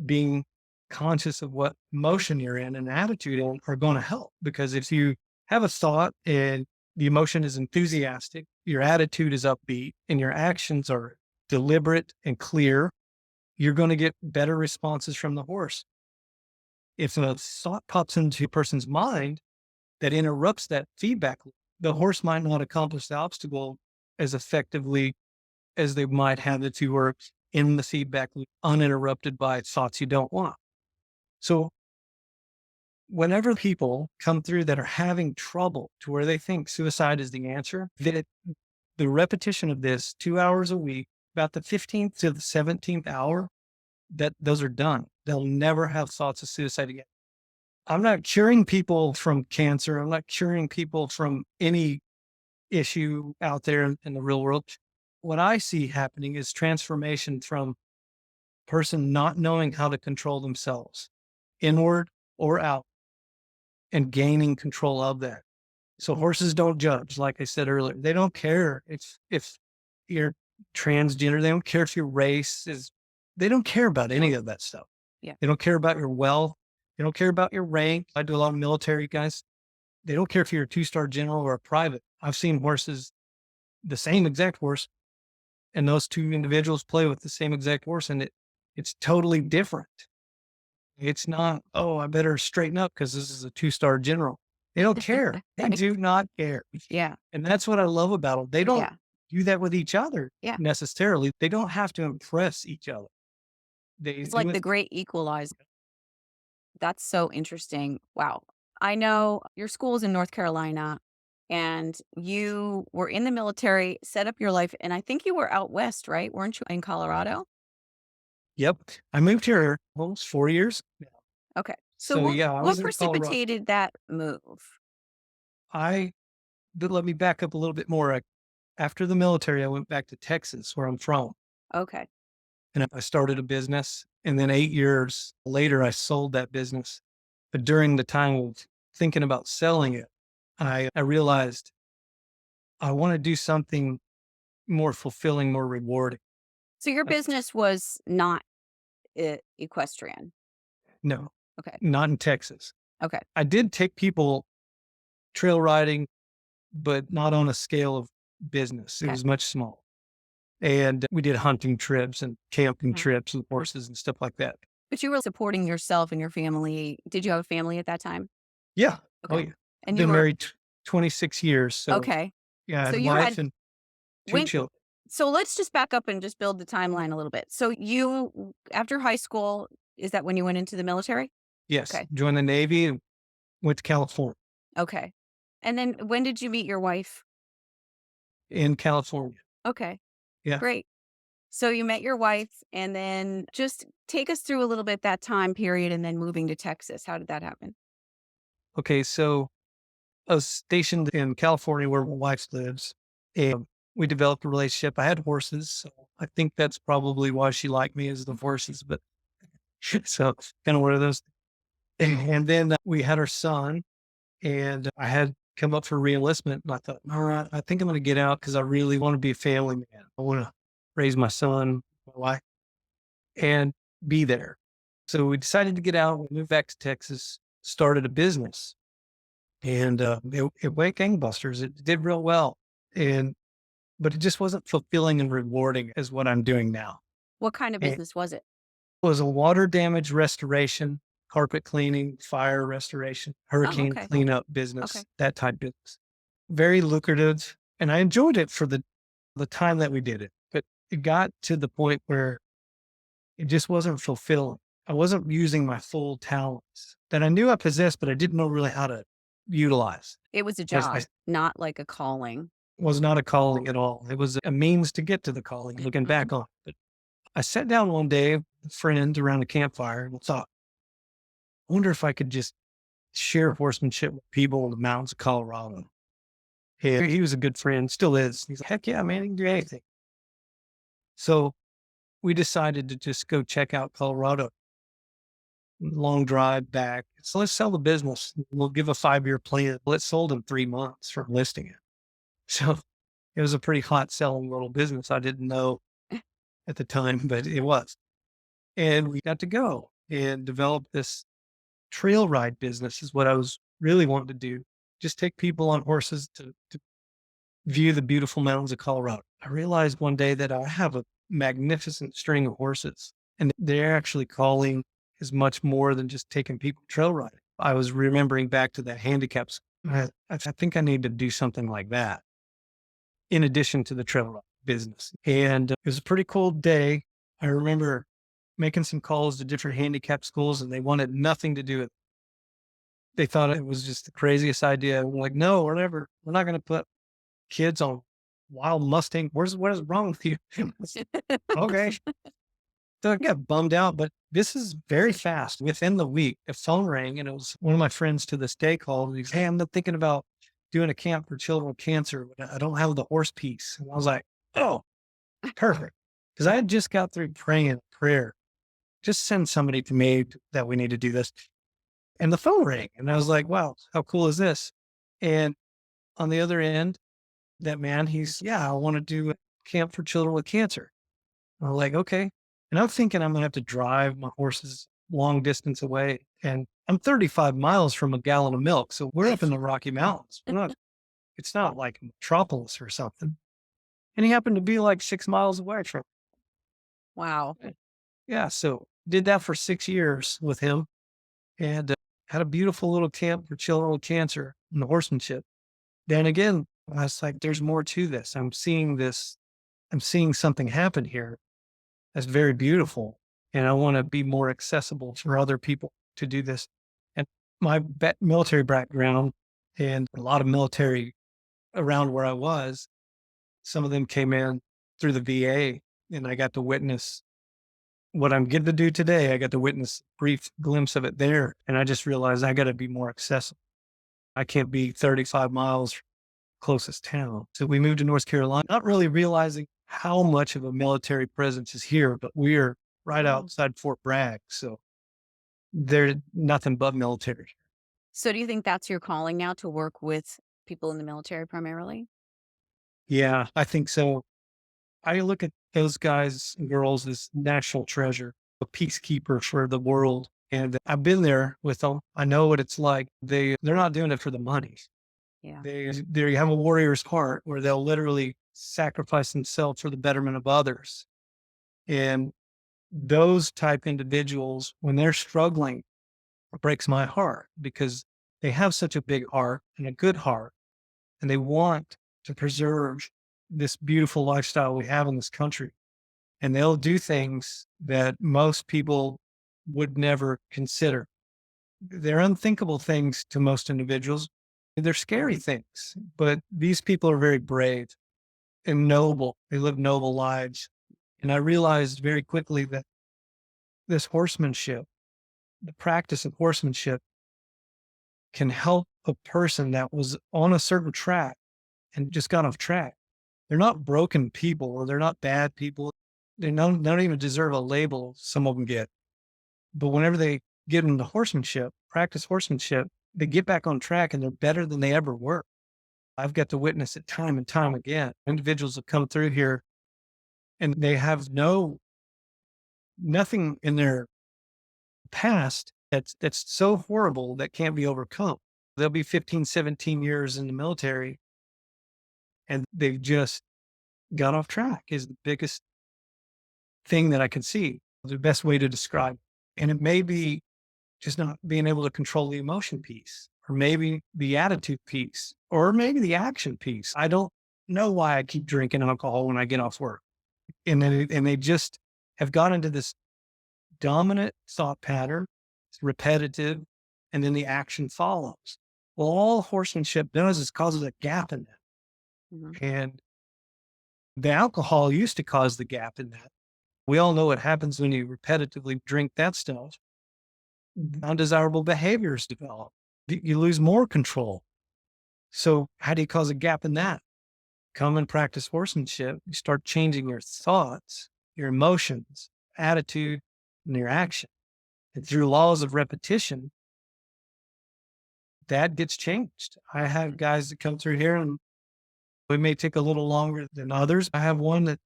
being conscious of what emotion you're in and attitude in are going to help, because if you have a thought and the emotion is enthusiastic, your attitude is upbeat, and your actions are deliberate and clear, you're going to get better responses from the horse. If a thought pops into a person's mind that interrupts that feedback loop, the horse might not accomplish the obstacle as effectively as they might have if you were in the feedback loop, uninterrupted by thoughts you don't want. So whenever people come through that are having trouble to where they think suicide is the answer, that the repetition of this 2 hours a week, about the 15th to the 17th hour, that those are done. They'll never have thoughts of suicide again. I'm not curing people from cancer. I'm not curing people from any issue out there in the real world. What I see happening is transformation from person not knowing how to control themselves, inward or out, and gaining control of that. So horses don't judge, like I said earlier. They don't care if you're transgender. They don't care if your race is. They don't care about any of that stuff. Yeah. They don't care about your wealth. They don't care about your rank. I do a lot of military guys. They don't care if you're a 2-star general or a private. I've seen horses, the same exact horse, and those two individuals play with the same exact horse, and it's totally different. It's not, oh, I better straighten up because this is a 2-star general. They don't care. They Right. do not care. Yeah. And that's what I love about them. They don't Yeah. do that with each other Yeah. necessarily. They don't have to impress each other. They It's do like it. the great equalizer. That's so interesting. Wow. I know your school's in North Carolina and you were in the military, set up your life, and I think you were out west, right? Weren't you in Colorado? Yep. I moved here almost 4 years. Okay. So So yeah, I what was in Colorado. precipitated that move? I But let me back up a little bit more. After the military, I went back to Texas, where I'm from, Okay. and I started a business. And then 8 years later, I sold that business. But during the time of thinking about selling it, I realized I want to do something more fulfilling, more rewarding. So your Uh, business was not equestrian. No, Okay. not in Texas. Okay. I did take people trail riding, but not on a scale of business. It Okay. was much smaller. And we did hunting trips and camping Mhm. trips with horses and stuff like that. But you were supporting yourself and your family. Did you have a family at that time? Yeah. Oh, Okay. yeah. I've And you been were married 26 years. So, okay. yeah, I So had a you wife had and two when children. so let's just back up and just build the timeline a little bit. So you after high school, is that when you went into the military? Yes. Okay. Joined the Navy and went to California. Okay. And then when did you meet your wife? In California. Okay. Yeah. Great. So you met your wife and then just take us through a little bit that time period and then moving to Texas. How did that happen? Okay. So I was stationed in California where my wife lives, and we developed a relationship. I had horses, so I think that's probably why she liked me as the horses. But so kind of one of those. And then we had our son, and I had come up for reenlistment. And I thought, all right, I think I'm going to get out because I really want to be a family man. I want to raise my son, my wife, and be there. So we decided to get out. We moved back to Texas, started a business, and it went gangbusters. It did real well, and but it just wasn't fulfilling and rewarding as what I'm doing now. What kind of And it business was it? was a water damage restoration, carpet cleaning, fire restoration, Oh, hurricane okay. cleanup Okay. business, that type business. Very lucrative, and I enjoyed it for the time that we did it. But it got to the point where it just wasn't fulfilling. I wasn't using my full talents that I knew I possessed, but I didn't know really how to utilize. It was a I job, not like a calling. was not a calling at all. It was a means to get to the calling, looking Mhm. back on it. But I sat down one day with a friend around a campfire and thought, I wonder if I could just share horsemanship with people in the mountains of Colorado. And he was a good friend, still is. He's like, heck yeah, man, you can do anything. So we decided to just go check out Colorado. Long drive back. So let's sell the business. We'll give a 5-year plan. Well, it sold in 3 months from listing it. So it was a pretty hot selling little business. I didn't know at the time, but it was. And we got to go and develop this trail ride business is what I was really wanting to do. Just take people on horses to view the beautiful mountains of Colorado. I realized one day that I have a magnificent string of horses and they're actually calling is much more than just taking people trail riding. I was remembering back to that handicaps. I think I need to do something like that in addition to the trail ride business. And it was a pretty cool day. I remember making some calls to different handicap schools and they wanted nothing to do with it. They thought it was just the craziest idea. I'm like, no, we're not going to put kids on wild Mustang. What is wrong with you? Okay. So I got bummed out, but this is very fast. Within the week, a phone rang and it was one of my friends to this day called. And he's, hey, I'm thinking about doing a camp for children with cancer, but I don't have the horse piece. And I was like, oh, perfect. Because I had just got through praying a prayer. Just send somebody to me that we need to do this. And the phone rang. And I was like, wow, how cool is this? And on the other end, that man, he's, yeah, I want to do a camp for children with cancer. I'm like, okay. And I'm thinking I'm gonna have to drive my horses long distance away. And I'm 35 miles from a gallon of milk. So we're up in the Rocky Mountains. It's not like a metropolis or something. And he happened to be like 6 miles away from Wow. me. Yeah. So did that for 6 years with him and had a beautiful little camp for children with cancer and the horsemanship. Then again, I was like, there's more to this. I'm seeing something happen here that's very beautiful. And I want to be more accessible for other people to do this. And my military background and a lot of military around where I was, some of them came in through the VA and I got to witness what I'm getting to do today. I got to witness a brief glimpse of it there. And I just realized I got to be more accessible. I can't be 35 miles closest town. So we moved to North Carolina, not really realizing how much of a military presence is here, but we're right Oh. outside Fort Bragg. So there's nothing but military. So do you think that's your calling now to work with people in the military primarily? Yeah, I think so. I look at those guys and girls as national treasure, a peacekeeper for the world. And I've been there with them. I know what it's like. They're not doing it for the money. Yeah. They have a warrior's heart where they'll literally sacrifice themselves for the betterment of others. And those type individuals, when they're struggling, it breaks my heart because they have such a big heart and a good heart, and they want to preserve this beautiful lifestyle we have in this country. And they'll do things that most people would never consider. They're unthinkable things to most individuals. They're scary things, but these people are very brave and noble. They live noble lives. And I realized very quickly that this horsemanship, the practice of horsemanship, can help a person that was on a certain track and just got off track. They're not broken people or they're not bad people. They don't even deserve a label, some of them get. But whenever they get into horsemanship, practice horsemanship, they get back on track and they're better than they ever were. I've got to witness it time and time again. Individuals have come through here and they have nothing in their past that's so horrible that can't be overcome. They'll be 15, 17 years in the military and they've just got off track is the biggest thing that I can see, the best way to describe it. And it may be just not being able to control the emotion piece, or maybe the attitude piece, or maybe the action piece. I don't know why I keep drinking alcohol when I get off work. And they just have gone into this dominant thought pattern. It's repetitive, and then the action follows. Well, all horsemanship does is causes a gap in that. Mhm. And the alcohol used to cause the gap in that. We all know what happens when you repetitively drink that stuff. Undesirable behaviors develop. You lose more control. So how do you cause a gap in that? Come and practice horsemanship. You start changing your thoughts, your emotions, attitude, and your action. And through laws of repetition, that gets changed. I have guys that come through here and we may take a little longer than others. I have one that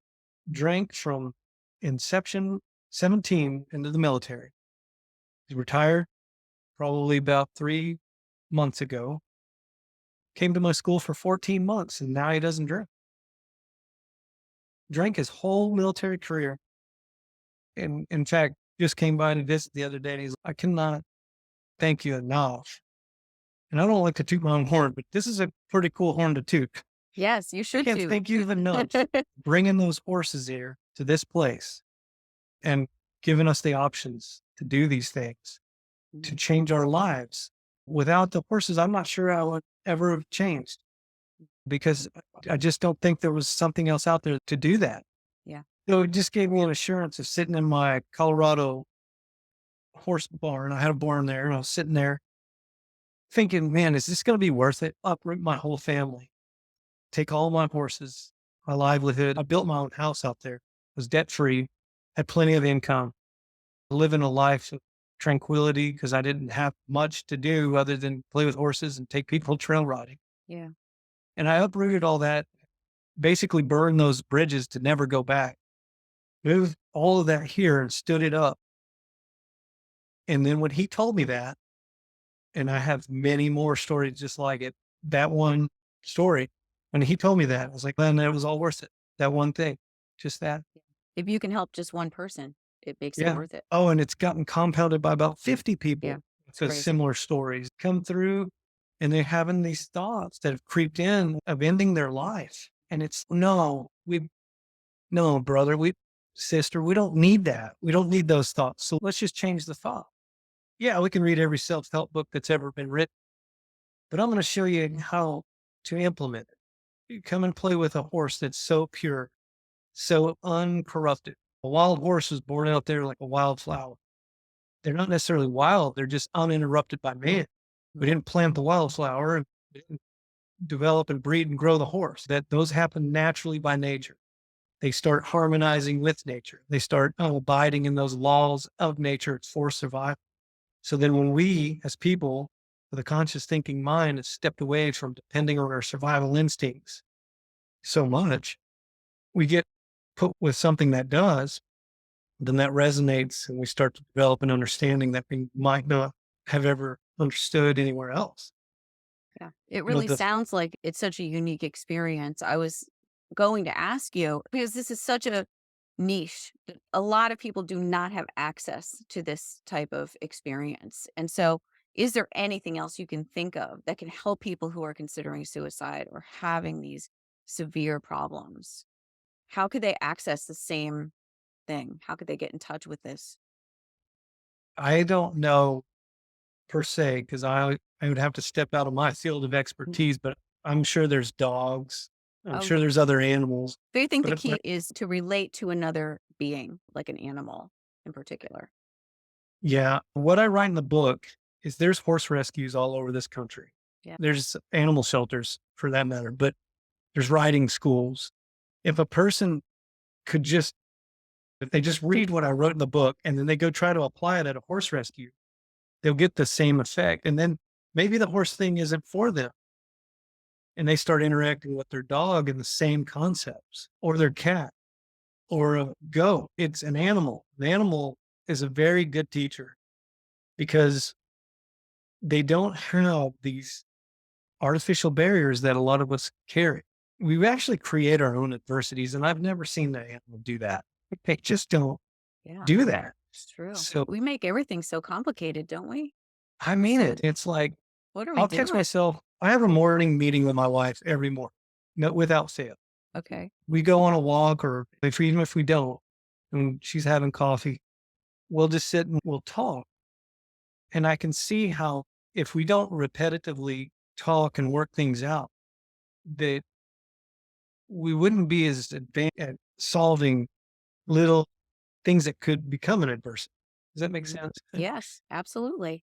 drank from inception 17 into the military. He's retired probably about 3 months ago. Came to my school for 14 months and now he doesn't drink. Drank his whole military career. And in fact, just came by to visit the other day and he's like, I cannot thank you enough. And I don't like to toot my own horn, but this is a pretty cool horn to toot. Yes, you I should can't too. thank you enough bringing those horses here to this place and giving us the options to do these things, to change our lives. Without the horses, I'm not sure I would ever have changed because I just don't think there was something else out there to do that. Yeah. So it just gave me an assurance of sitting in my Colorado horse barn. I had a barn there and I was sitting there thinking, man, is this going to be worth it? Uproot my whole family, take all my horses, my livelihood. I built my own house out there, was debt free, had plenty of income, living a life of tranquility because I didn't have much to do other than play with horses and take people trail riding. Yeah. And I uprooted all that, basically burned those bridges to never go back, moved all of that here and stood it up. And then when he told me that, and I have many more stories just like it, that one story, when he told me that, I was like, man, it was all worth it. That one thing, just that. If you can help just one person, it makes it Yeah. worth it. Oh, and it's gotten compounded by about 50 people. Yeah. It's Because crazy. similar stories come through and they're having these thoughts that have creeped in of ending their life. And it's no, brother, sister, we don't need that. We don't need those thoughts. So let's just change the thought. Yeah, we can read every self-help book that's ever been written, but I'm going to show you how to implement it. You come and play with a horse that's so pure, so uncorrupted. A wild horse was born out there like a wildflower. They're not necessarily wild. They're just uninterrupted by man. We didn't plant the wildflower and didn't develop and breed and grow the horse. That those happen naturally by nature. They start harmonizing with nature. They start abiding in those laws of nature for survival. So then when we as people with a conscious thinking mind have stepped away from depending on our survival instincts so much, we get put with something that does, then that resonates and we start to develop an understanding that we might not have ever understood anywhere else. Yeah. It You know, really sounds like it's such a unique experience. I was going to ask you because this is such a niche. A lot of people do not have access to this type of experience. And so, is there anything else you can think of that can help people who are considering suicide or having these severe problems? How could they access the same thing? How could they get in touch with this? I don't know per se, because I would have to step out of my field of Mm. expertise, but I'm sure there's dogs. I'm Oh, sure yeah. there's other animals. Do you think the But key is to relate to another being, like an animal in particular? yeah, what I write in the book is there's horse rescues all over this country. Yeah. There's animal shelters for that matter, but there's riding schools. If a person could just, if they just read what I wrote in the book and then they go try to apply it at a horse rescue, they'll get the same effect. And then maybe the horse thing isn't for them. And they start interacting with their dog in the same concepts or their cat or a goat. It's an animal. The animal is a very good teacher because they don't have these artificial barriers that a lot of us carry. We actually create our own adversities, and I've never seen the animal do that. They just don't Yeah, do that. it's true. So We make everything so complicated, don't we? I mean it. It's like What are we I'll catch doing? myself. I have a morning meeting with my wife every morning, no, without fail. Okay. We go on a walk, or even if we don't, and she's having coffee, we'll just sit and we'll talk. And I can see how if we don't repetitively talk and work things out, that we wouldn't be as advanced at solving little things that could become an adversity. Does that make Mhm. sense? Yes, absolutely.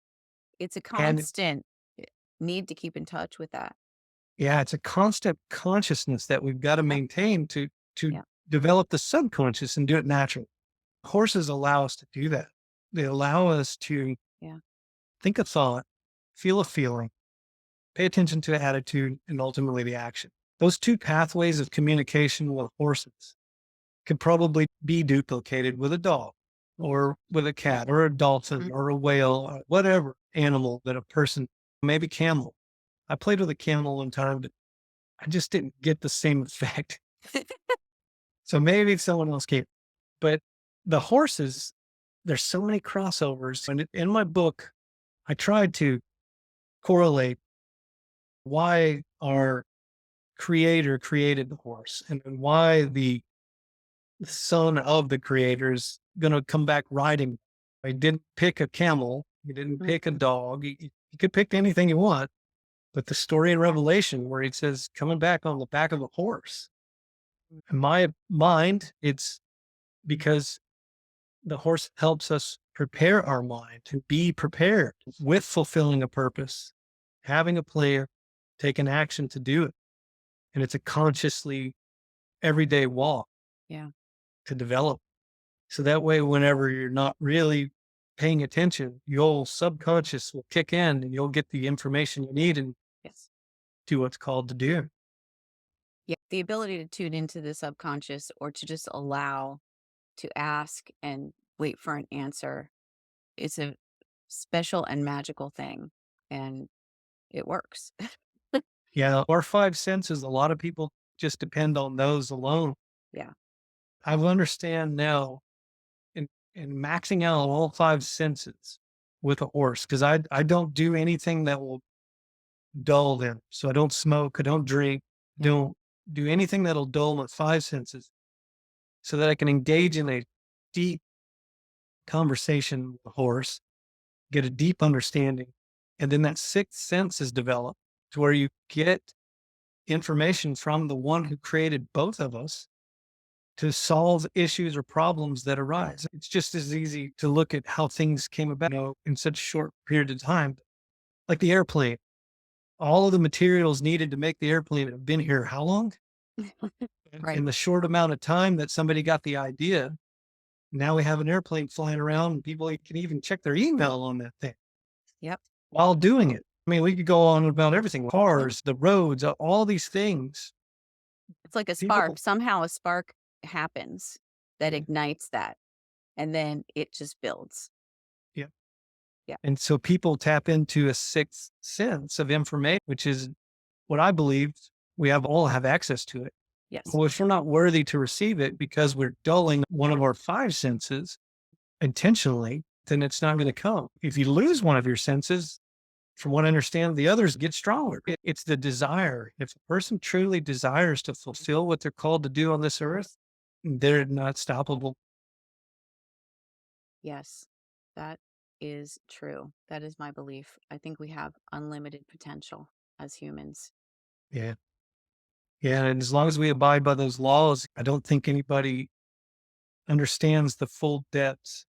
It's a And constant need to keep in touch with that. yeah, it's a constant consciousness that we've got to Yep. maintain to Yeah. develop the subconscious and do it naturally. Horses allow us to do that. They allow us to Yeah. think a thought, feel a feeling, pay attention to the attitude, and ultimately the action. Those two pathways of communication with horses could probably be duplicated with a dog or with a cat or a dolphin Mhm. or a whale or whatever animal that a person, maybe camel. I played with a camel one time, but I just didn't get the same effect. So maybe someone else came. But the horses, there's so many crossovers. And in my book, I tried to correlate why our creator created the horse and then why the son of the creator is going to come back riding. He didn't pick a camel. He didn't Mm. pick a dog. He could pick anything you want. But the story in Revelation where he says coming back on the back of a horse, in my mind, it's because the horse helps us prepare our mind to be prepared with fulfilling a purpose, having a plan, taking action to do it. And it's a consciously everyday walk Yeah. to develop. So that way, whenever you're not really paying attention, your subconscious will kick in and you'll get the information you need and Yes. do what's called to do. Yeah. The ability to tune into the subconscious or to just allow to ask and wait for an answer is a special and magical thing. And it works. Yeah. Our five senses, a lot of people just depend on those alone. Yeah. I understand now in maxing out all five senses with a horse because I don't do anything that will dull them. So I don't smoke, I don't drink, Yeah. don't do anything that'll dull my five senses so that I can engage in a deep conversation with the horse, get a deep understanding. And then that sixth sense is developed to where you get information from the one who created both of us to solve issues or problems that arise. It's just as easy to look at how things came about, in such a short period of time, like the airplane. All of the materials needed to make the airplane have been here how long? And Right. in the short amount of time that somebody got the idea, now we have an airplane flying around and people can even check their email on that thing Yep. while doing it. I mean, we could go on about everything, cars, the roads, all these things. It's like a spark. People, Somehow a spark happens that yeah, ignites that, and then it just builds. yeah. Yeah. And so people tap into a sixth sense of information, which is what I believe we have all have access to it. Yes. Well, if we're not worthy to receive it because we're dulling one of our five senses intentionally, then it's not going to come. If you lose one of your senses, from what I understand, the others get stronger. It's the desire. If a person truly desires to fulfill what they're called to do on this earth, they're not stoppable. Yes. That is true. That is my belief. I think we have unlimited potential as humans. Yeah. Yeah. And as long as we abide by those laws, I don't think anybody understands the full depths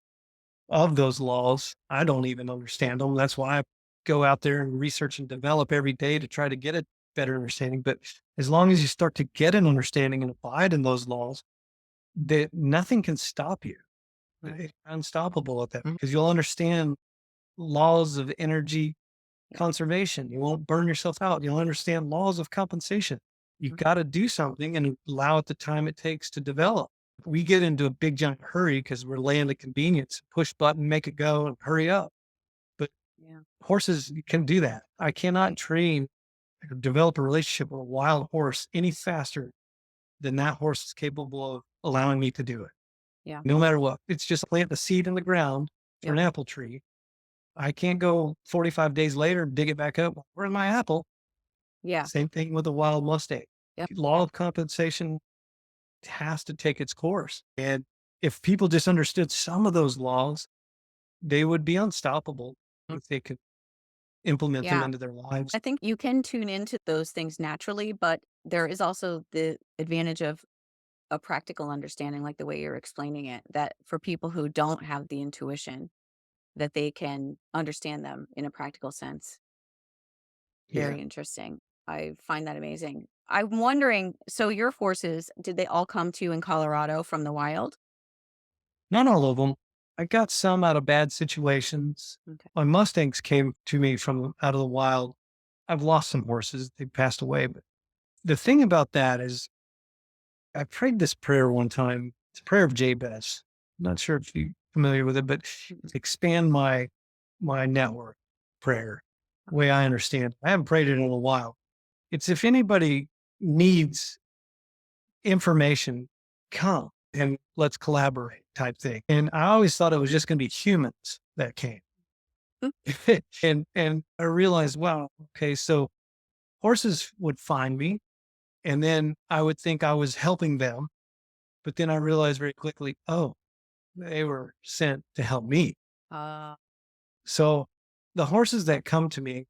of those laws. I don't even understand them. That's why I go out there and research and develop every day to try to get a better understanding. But as long as you start to get an understanding and abide in those laws, that nothing can stop you. Right. It's unstoppable at that because you'll understand laws of energy Yeah. conservation. You won't burn yourself out. You'll understand laws of compensation. You Mhm. got to do something and allow it the time it takes to develop. We get into a big giant hurry because we're laying the convenience, push button, make it go, and hurry up. But Yeah. horses can do that. I cannot train or develop a relationship with a wild horse any faster than that horse is capable of allowing me to do it. Yeah. No matter what. It's just plant the seed in the ground for Yep. an apple tree. I can't go 45 days later and dig it back up. Where's my apple? Yeah. Same thing with a wild Mustang. Yep. Law of compensation has to take its course. And if people just understood some of those laws, they would be unstoppable if they could implement them Yeah. into their lives. I think you can tune into those things naturally, but there is also the advantage of a practical understanding, like the way you're explaining it, that for people who don't have the intuition, that they can understand them in a practical sense. Yeah. Very interesting. I find that amazing. I'm wondering, so your forces, did they all come to you in Colorado from the wild? Not all of them. I got some out of bad situations. Okay. My Mustangs came to me from out of the wild. I've lost some horses. They passed away. But the thing about that is I prayed this prayer one time. It's a prayer of Jabez. I'm not sure if you're familiar with it, but Mm-mm. expand my network prayer, the Okay. way I understand it. I haven't prayed it in a while. It's if anybody needs information, come and let's collaborate type thing. And I always thought it was just going to be humans that came. Mm. And I realized, wow, okay, so horses would find me and then I would think I was helping them. But then I realized very quickly, oh, they were sent to help me. Uh, So the horses that come to me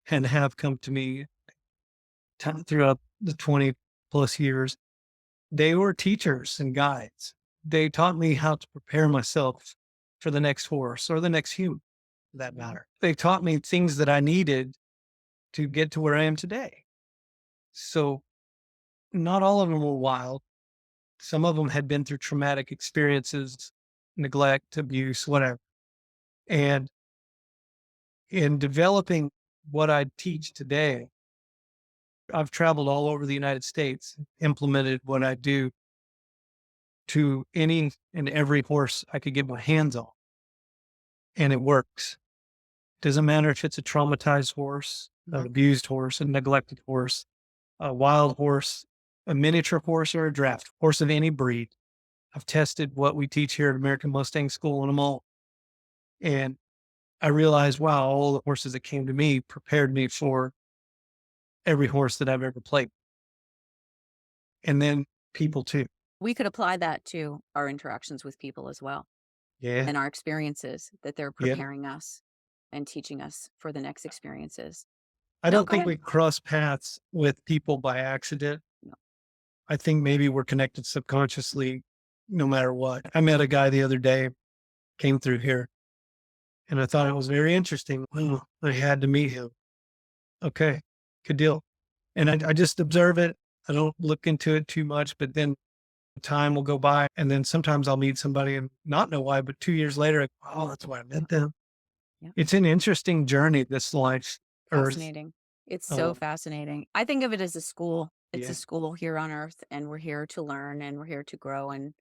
and have come to me throughout the 20 plus years, they were teachers and guides. They taught me how to prepare myself for the next horse or the next human, for that mhm. matter. They taught me things that I needed to get to where I am today. So not all of them were wild. Some of them had been through traumatic experiences, neglect, abuse, whatever. And in developing what I teach today, I've traveled all over the United States, implemented what I do to any and every horse I could get my hands on, and it works. Doesn't matter if it's a traumatized horse, an Mhm. abused horse, a neglected horse, a wild horse, a miniature horse, or a draft horse of any breed. I've tested what we teach here at American Mustang School on them all. And I realized, wow, all the horses that came to me prepared me for every horse that I've ever played. And then people too. We could apply that to our interactions with people as well Yeah. and our experiences that they're Yeah. preparing us and teaching us for the next experiences. I No, don't go think ahead. we cross paths with people by accident. No. I think maybe we're connected subconsciously no matter what. I met a guy the other day, came through here, and I thought it was very interesting. Well, I had to meet him. Okay, good deal. And I just observe it. I don't look into it too much, but then time will go by. And then sometimes I'll meet somebody and not know why, but 2 years later, oh, that's why I met them. Yeah. It's an interesting journey, this life, earth. Fascinating. It's so Um, fascinating. I think of it as a school. It's a yeah. school here on earth, and we're here to learn and we're here to grow and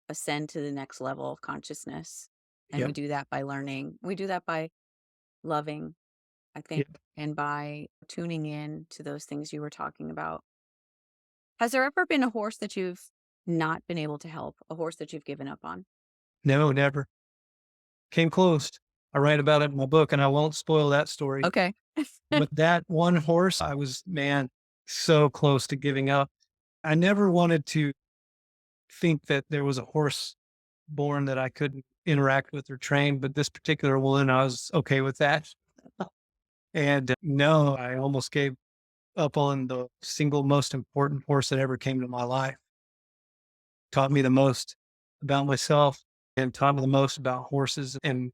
ascend to the next level of consciousness. And we Yep. do that by learning. We do that by loving, I think, Yep. and by tuning in to those things you were talking about. Has there ever been a horse that you've not been able to help, a horse that you've given up on? No, never. Came close. I write about it in my book, and I won't spoil that story. Okay. With that one horse, I was, man, so close to giving up. I never wanted to think that there was a horse born that I couldn't interact with or train, but this particular one, I was okay with that. And no, I almost gave up on the single most important horse that ever came to my life. Taught me the most about myself and taught me the most about horses and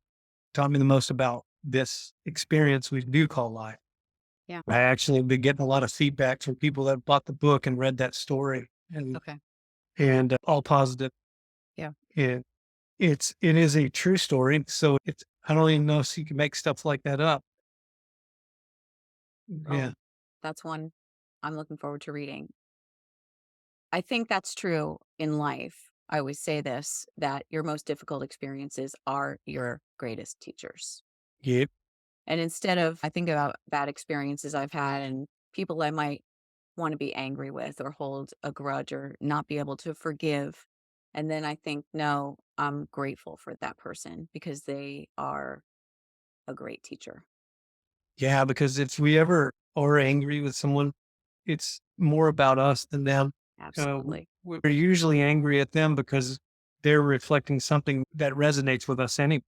taught me the most about this experience we do call life. Yeah. I actually have been getting a lot of feedback from people that bought the book and read that story Okay. and all positive. Yeah. And it is a true story. So it's, I don't even know if you can make stuff like that up. Oh, Yeah. that's one I'm looking forward to reading. I think that's true in life. I always say this, that your most difficult experiences are your greatest teachers. Yep. And instead of, I think about bad experiences I've had and people I might want to be angry with or hold a grudge or not be able to forgive. And then I think, no, I'm grateful for that person because they are a great teacher. Yeah. Because if we ever are angry with someone, it's more about us than them. Absolutely. We're usually angry at them because they're reflecting something that resonates with us anyway.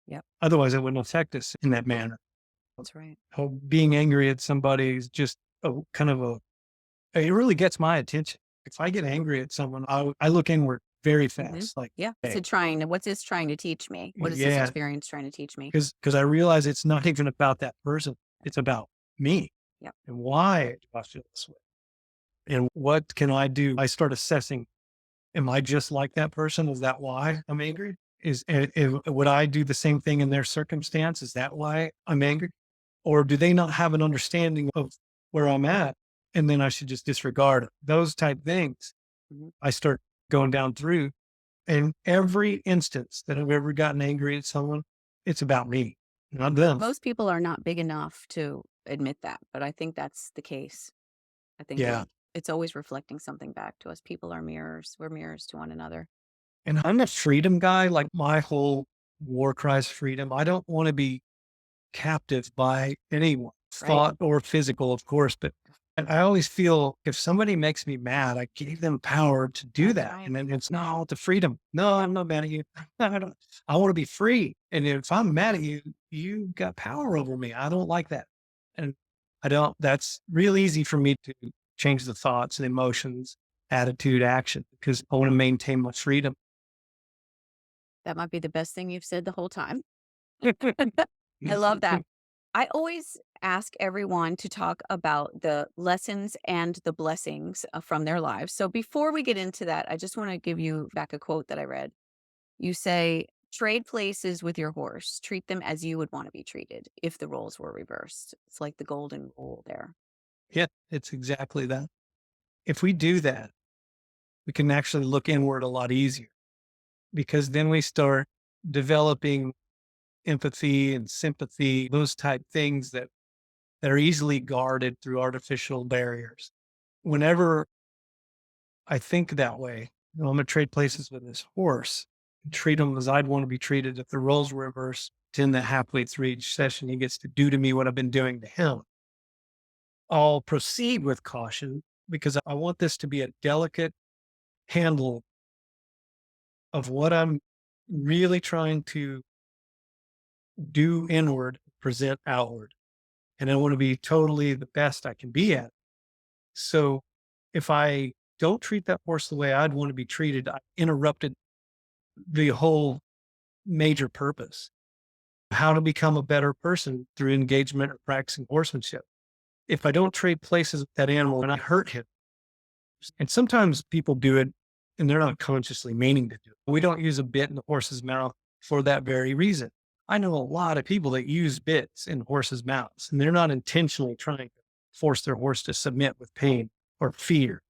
Yep. Otherwise, it wouldn't affect us in that manner. That's right. Being angry at somebody is just a kind of a, it really gets my attention. If I get angry at someone, I look inward very Hmm. fast. Like, Yeah. hey, What's this trying to teach me? What is this yeah, experience trying to teach me? because I realize it's not even about that person. It's about me Yep. and why do I feel this way and what can I do? I start assessing. Am I just like that person? Is that why I'm angry? Would I do the same thing in their circumstance? Is that why I'm angry? Or do they not have an understanding of where I'm at? And then I should just disregard it. Those type things. Mhm. I start going down through. And every instance that I've ever gotten angry at someone, it's about me, not them. Most people are not big enough to admit that, but I think that's the case. I think Yeah. it's always reflecting something back to us. People are mirrors. We're mirrors to one another. And I'm a freedom guy. Like my whole war cry is freedom. I don't want to be captive by anyone, Right. thought or physical, of course. But and I always feel if somebody makes me mad, I gave them power to do That's that. right. And then it's no, I want the freedom. No, I'm not mad at you. I don't. I want to be free. And if I'm mad at you, you got power over me. I don't like that. And I don't. That's real easy for me to change the thoughts and emotions, attitude, action because I want to maintain my freedom. That might be the best thing you've said the whole time. I love that. I always ask everyone to talk about the lessons and the blessings from their lives. So before we get into that, I just want to give you back a quote that I read. You say, trade places with your horse, treat them as you would want to be treated if the roles were reversed. It's like the golden rule there. Yeah, it's exactly that. If we do that, we can actually look inward a lot easier because then we start developing empathy and sympathy, those type things that are easily guarded through artificial barriers. Whenever I think that way, I'm going to trade places with this horse and treat him as I'd want to be treated if the roles were reversed. In the halfway through each session, he gets to do to me what I've been doing to him. I'll proceed with caution because I want this to be a delicate handle of what I'm really trying to do inward, present outward. And I want to be totally the best I can be at it. So if I don't treat that horse the way I'd want to be treated, I interrupted the whole major purpose. How to become a better person through engagement or practicing horsemanship. If I don't trade places with that animal and I hurt him, and sometimes people do it and they're not consciously meaning to do it. We don't use a bit in the horse's mouth for that very reason. I know a lot of people that use bits in horses' mouths and they're not intentionally trying to force their horse to submit with pain or fear.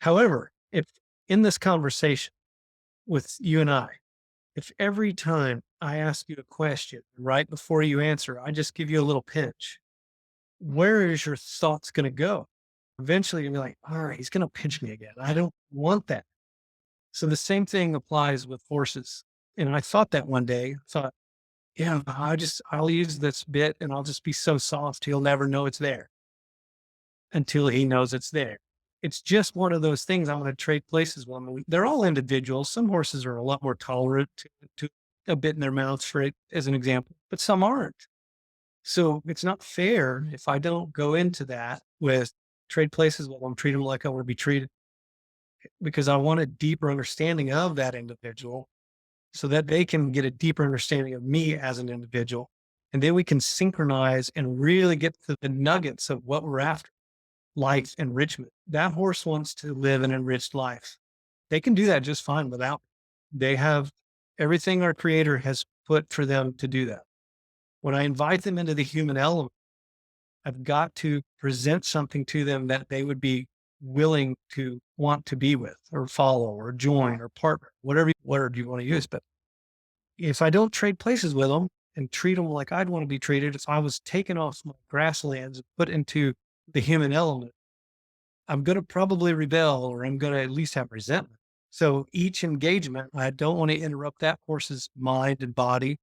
However, if in this conversation with you and I, If every time I ask you a question, right before you answer, I just give you a little pinch, where is your thoughts going to go? Eventually, you'll be like, all right, he's going to pinch me again. I don't want that. So the same thing applies with horses. And I thought that one day, thought, yeah, I'll use this bit and I'll just be so soft, he'll never know it's there until he knows it's there. It's just one of those things. I'm going to trade places with them. They're all individuals. Some horses are a lot more tolerant to a bit in their mouths, for it, as an example, but some aren't. So it's not fair if I don't go into that with trade places with them, treat them like I want to be treated, because I want a deeper understanding of that individual so that they can get a deeper understanding of me as an individual. And then we can synchronize and really get to the nuggets of what we're after: life enrichment. That horse wants to live an enriched life. They can do that just fine without me. They have everything our creator has put for them to do that. When I invite them into the human element, I've got to present something to them that they would be willing to want to be with or follow or join or partner, whatever word you want to use. But if I don't trade places with them and treat them like I'd want to be treated, if I was taken off my grasslands and put into the human element, I'm going to probably rebel, or I'm going to at least have resentment. So each engagement, I don't want to interrupt that horse's mind and body,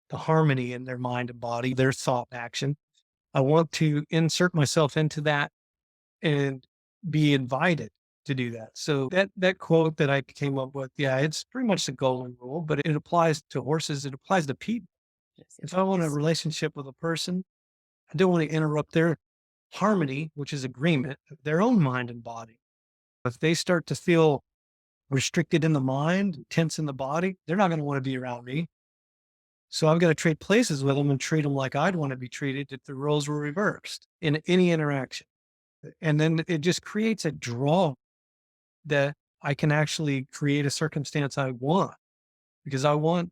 the harmony in their mind and body, their thought action. I want to insert myself into that and be invited to do that. So that quote that I came up with, yeah, it's pretty much the golden rule, but it applies to horses. It applies to people. Yes, If I want a yes. relationship with a person, I don't want to interrupt their harmony, which is agreement of their own mind and body. If they start to feel restricted in the mind, tense in the body, they're not going to want to be around me. So I've got to trade places with them and treat them like I'd want to be treated if the roles were reversed in any interaction. And then it just creates a draw that I can actually create a circumstance I want, because I want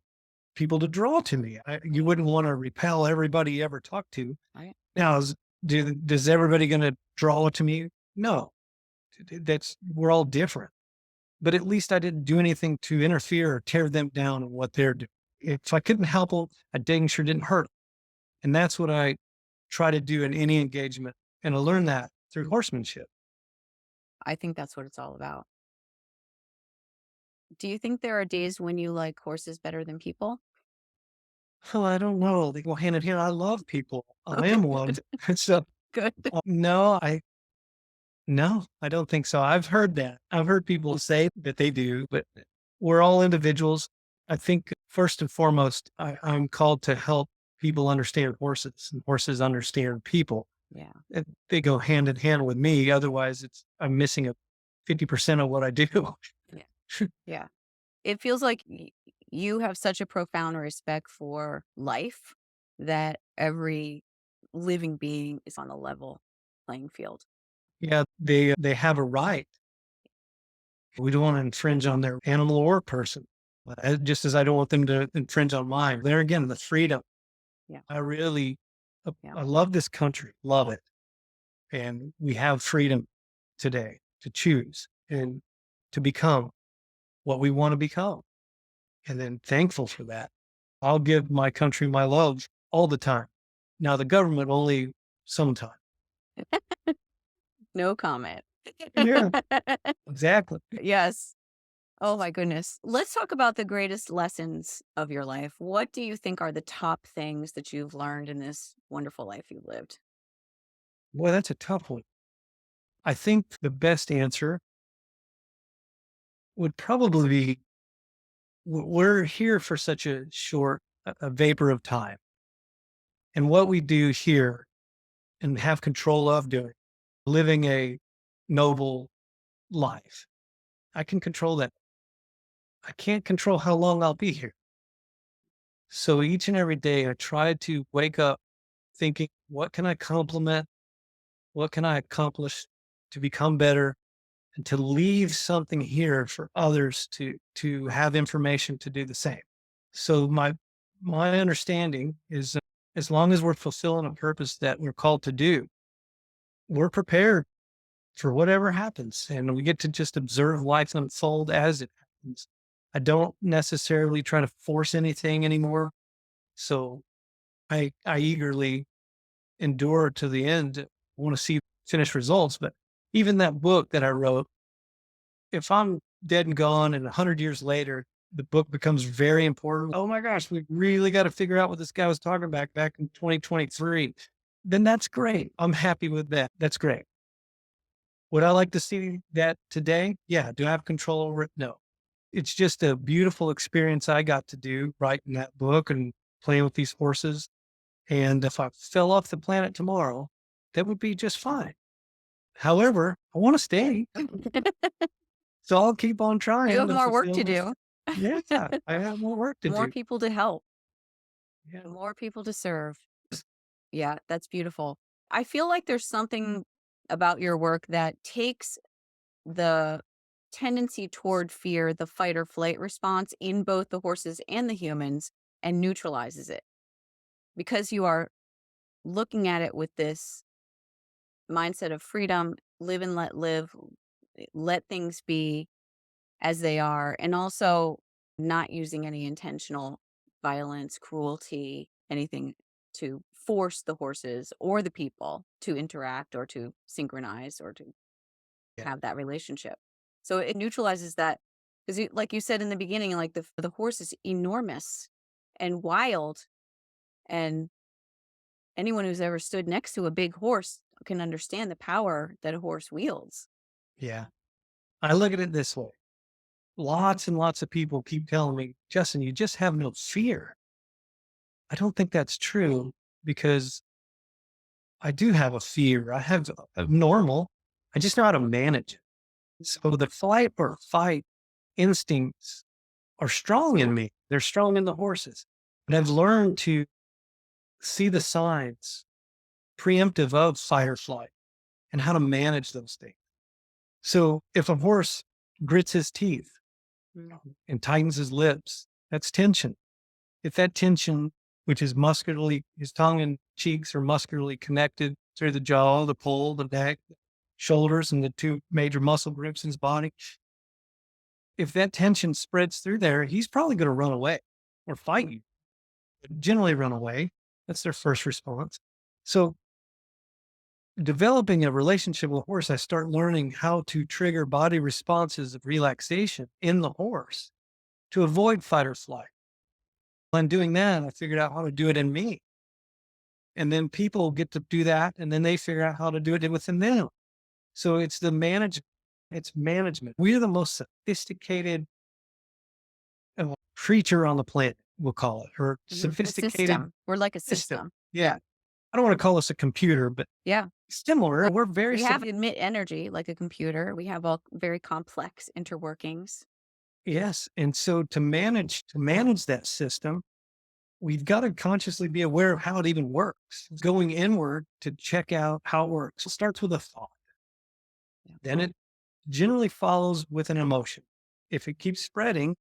people to draw to me. You wouldn't want to repel everybody you ever talk to. Right. Now, does everybody going to draw to me? No, we're all different. But at least I didn't do anything to interfere or tear them down in what they're doing. If I couldn't help them, I dang sure didn't hurt 'em. And that's what I try to do in any engagement. And I learned that through horsemanship. I think that's what it's all about. Do you think there are days when you like horses better than people? Oh, I don't know. They go hand in hand. I love people. I Okay, am one. So good. no, no, I don't think so. I've heard that. I've heard people say that they do, but we're all individuals. I think first and foremost, I'm called to help people understand horses, and horses understand people. Yeah. And they go hand in hand with me. Otherwise, I'm missing a 50% of what I do. Yeah. Yeah. It feels like you have such a profound respect for life that every living being is on a level playing field. Yeah, they have a right. We don't want to infringe on their animal or person, just as I don't want them to infringe on mine. There again, the freedom. Yeah. I really, Yeah. I love this country, love it, and we have freedom today to choose and to become what we want to become, and then thankful for that. I'll give my country my love all the time. Now, the government only sometime. No comment. Yeah, exactly. Yes. Oh my goodness. Let's talk about the greatest lessons of your life. What do you think are the top things that you've learned in this wonderful life you've lived? Boy, that's a tough one. I think the best answer would probably be we're here for such a short a vapor of time. And what we do here and have control of doing, living a noble life, I can control that. I can't control how long I'll be here. So each and every day, I try to wake up thinking, what can I complement? What can I accomplish to become better and to leave something here for others to have information to do the same? So my understanding is that as long as we're fulfilling a purpose that we're called to do, we're prepared for whatever happens, and we get to just observe life unfold as it happens. I don't necessarily try to force anything anymore. So I eagerly endure to the end, want to see finished results. But even that book that I wrote, if I'm dead and gone and 100 years later, the book becomes very important. Oh my gosh, we really got to figure out what this guy was talking about back in 2023. Then that's great. I'm happy with that. That's great. Would I like to see that today? Yeah. Do I have control over it? No. It's just a beautiful experience I got to do writing that book and playing with these horses. And if I fell off the planet tomorrow, that would be just fine. However, I want to stay. So I'll keep on You trying have to more work fulfill to this. do, Yeah, I have more work to more do. people to help, Yeah. more people to serve. Yeah, that's beautiful. I feel like there's something about your work that takes the tendency toward fear, the fight or flight response in both the horses and the humans, and neutralizes it because you are looking at it with this mindset of freedom, live and let live, let things be as they are, and also not using any intentional violence, cruelty, anything to force the horses or the people to interact or to synchronize or to Yeah. have that relationship. So it neutralizes that because, like you said in the beginning, like the horse is enormous and wild, and anyone who's ever stood next to a big horse can understand the power that a horse wields. Yeah. I look at it this way. Lots and lots of people keep telling me, Justin, you just have no fear. I don't think that's true because I do have a fear. I have a normal. I just know how to manage it. So the flight or fight instincts are strong in me. They're strong in the horses. But I've learned to see the signs preemptive of fight or flight and how to manage those things. So if a horse grits his teeth and tightens his lips, that's tension. If that tension, which is muscularly, his tongue and cheeks are muscularly connected through the jaw, the poll, the neck, shoulders, and the two major muscle groups in his body, if that tension spreads through there, he's probably going to run away or fight you. Generally, run away. That's their first response. So, developing a relationship with a horse, I start learning how to trigger body responses of relaxation in the horse to avoid fight or flight. And doing that, I figured out how to do it in me. And then people get to do that, and then they figure out how to do it within them. So it's it's management. We're the most sophisticated creature on the planet, we'll call it, or A sophisticated system. We're like a system. system. Yeah. I don't want to call us a computer, but Yeah. similar. Like, We're very we have similar. emit energy like a computer. We have all very complex interworkings. Yes. And so to manage that system, we've got to consciously be aware of how it even works. Going inward to check out how it works. It starts with a thought. Yeah. Then it generally follows with an emotion. If it keeps spreading,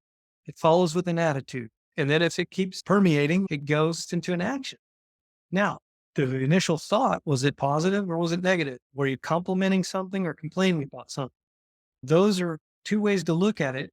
it follows with an attitude. And then if it keeps permeating, it goes into an action. Now, the initial thought, was it positive or was it negative? Were you complimenting something or complaining about something? Those are two ways to look at it.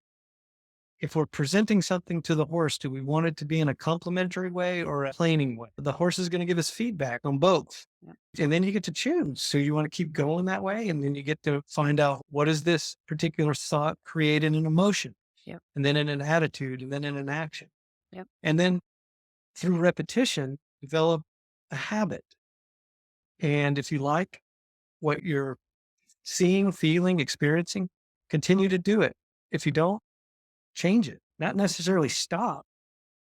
If we're presenting something to the horse, do we want it to be in a complimentary way or a complaining way? The horse is going to give us feedback on both. Yeah. And then you get to choose. So you want to keep going that way. And then you get to find out, what does this particular thought create in an emotion? Yep. And then in an attitude, and then in an action. Yep. And then through repetition, develop a habit. And if you like what you're seeing, feeling, experiencing, continue to do it. If you don't, change it. Not necessarily stop,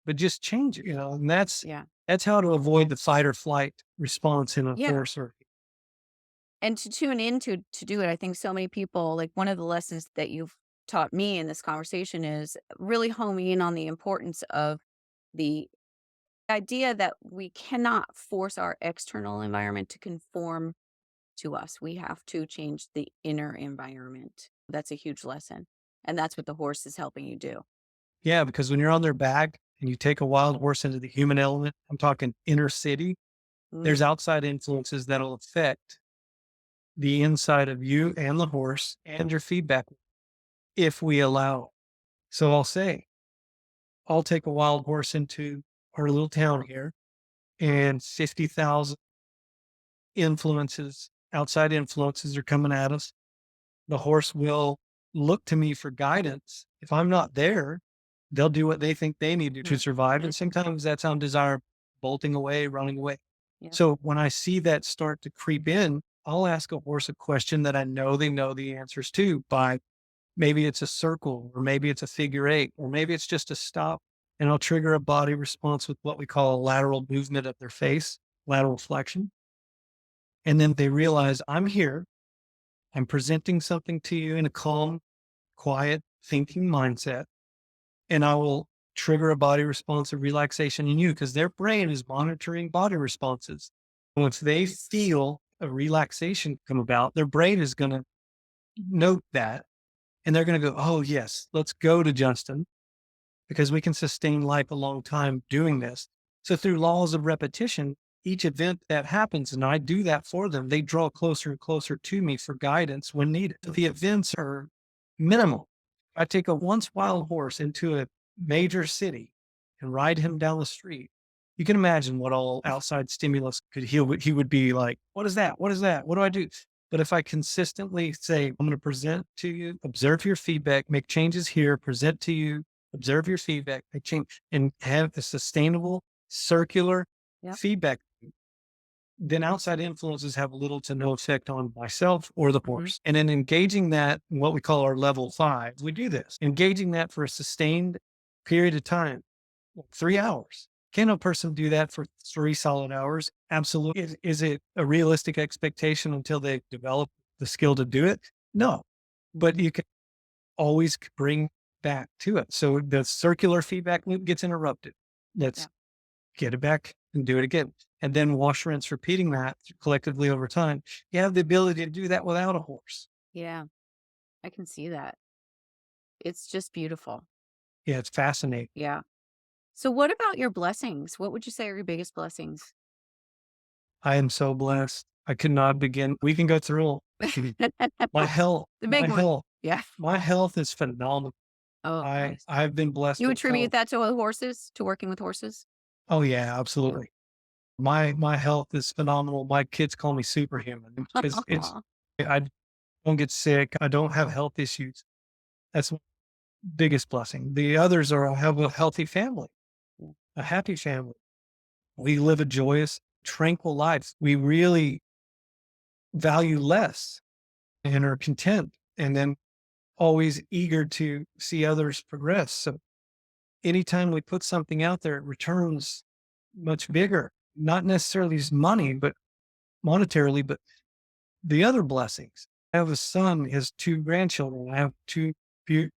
but just change it. And Yeah. that's how to avoid the fight or flight response in a Yeah. horse. Or And to tune in to do it, I think so many people, like one of the lessons that you've taught me in this conversation is really homing in on the importance of the idea that we cannot force our external environment to conform to us. We have to change the inner environment. That's a huge lesson. And that's what the horse is helping you do. yeah, because when you're on their back and you take a wild horse into the human element, I'm talking inner city, Mm, there's outside influences that'll affect the inside of you and the horse and your feedback if we allow. So I'll say, I'll take a wild horse into our little town here, and 50,000 influences, outside influences are coming at us. The horse will look to me for guidance. If I'm not there, they'll do what they think they need to Mhm. survive. And sometimes that's undesirable, bolting away, running away. Yep. So when I see that start to creep in, I'll ask a horse a question that I know they know the answers to by maybe it's a circle, or maybe it's a figure eight, or maybe it's just a stop. And I'll trigger a body response with what we call a lateral movement of their face, lateral flexion. And then they realize I'm here. I'm presenting something to you in a calm, quiet, thinking mindset. And I will trigger a body response of relaxation in you because their brain is monitoring body responses. Once they feel a relaxation come about, their brain is going to note that and they're going to go, oh, yes, let's go to Justin because we can sustain life a long time doing this. So through laws of repetition, each event that happens, and I do that for them, they draw closer and closer to me for guidance when needed. So the events are minimal. I take a once wild horse into a major city and ride him down the street. You can imagine what all outside stimulus he would be like, what is that? What is that? What do I do? But if I consistently say, I'm going to present to you, observe your feedback, make changes here, present to you, observe your feedback, make change, and have a sustainable circular Yep. feedback, then outside influences have little to no effect on myself or the Hmm. horse. And in engaging that, what we call our level 5, we do this, engaging that for a sustained period of time, 3 hours. Can a person do that for 3 solid hours? Absolutely. Is it a realistic expectation until they develop the skill to do it? No, but you can always bring back to it. So the circular feedback loop gets interrupted. Let's Yeah. get it back and do it again. And then wash, rinse, repeating that collectively over time. You have the ability to do that without a horse. Yeah. I can see that. It's just beautiful. Yeah, it's fascinating. Yeah. So what about your blessings? What would you say are your biggest blessings? I am so blessed. I could not begin. We can go through 'em. My health, The my big one. health, Yeah. my health is phenomenal. Oh, I nice. I've been blessed You with attribute health. that to horses, to working with horses? Oh yeah, Yeah. absolutely. My health is phenomenal. My kids call me superhuman because it's I don't get sick. I don't have health issues. That's the biggest blessing. The others are I have a healthy family, Yeah. a happy family. We live a joyous, tranquil life. We really value less and are content and then always eager to see others progress. So anytime we put something out there, it returns much bigger, not necessarily as money, but monetarily, but the other blessings. I have a son, he has two grandchildren. I have two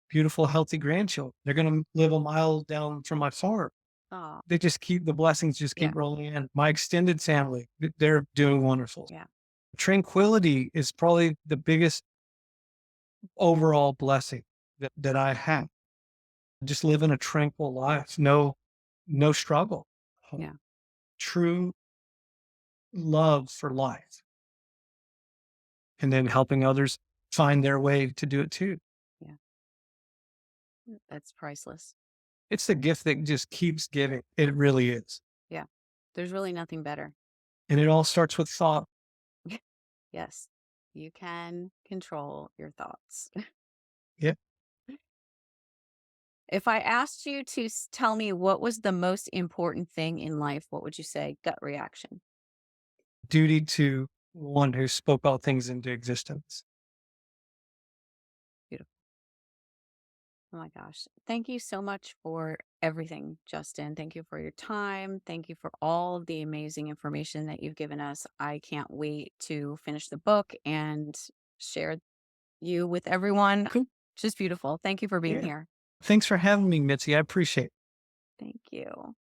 beautiful, healthy grandchildren. They're going to live a mile down from my farm. Oh, They just keep the blessings just yeah. keep rolling in. My extended family, they're doing wonderful. Yeah. Tranquility is probably the biggest overall blessing that I have. Just living a tranquil life, no struggle, Yeah. true love for life, and then helping others find their way to do it too. Yeah. That's priceless. It's the gift that just keeps giving. It really is. Yeah. There's really nothing better. And it all starts with thought. Yes. You can control your thoughts. Yeah. If I asked you to tell me what was the most important thing in life, what would you say? Gut reaction. Duty to one who spoke all things into existence. Beautiful. Oh my gosh. Thank you so much for everything, Justin. Thank you for your time. Thank you for all of the amazing information that you've given us. I can't wait to finish the book and share you with everyone. Cool. Just beautiful. Thank you for being Yeah. here. Thanks for having me, Mitzi. I appreciate it. Thank you.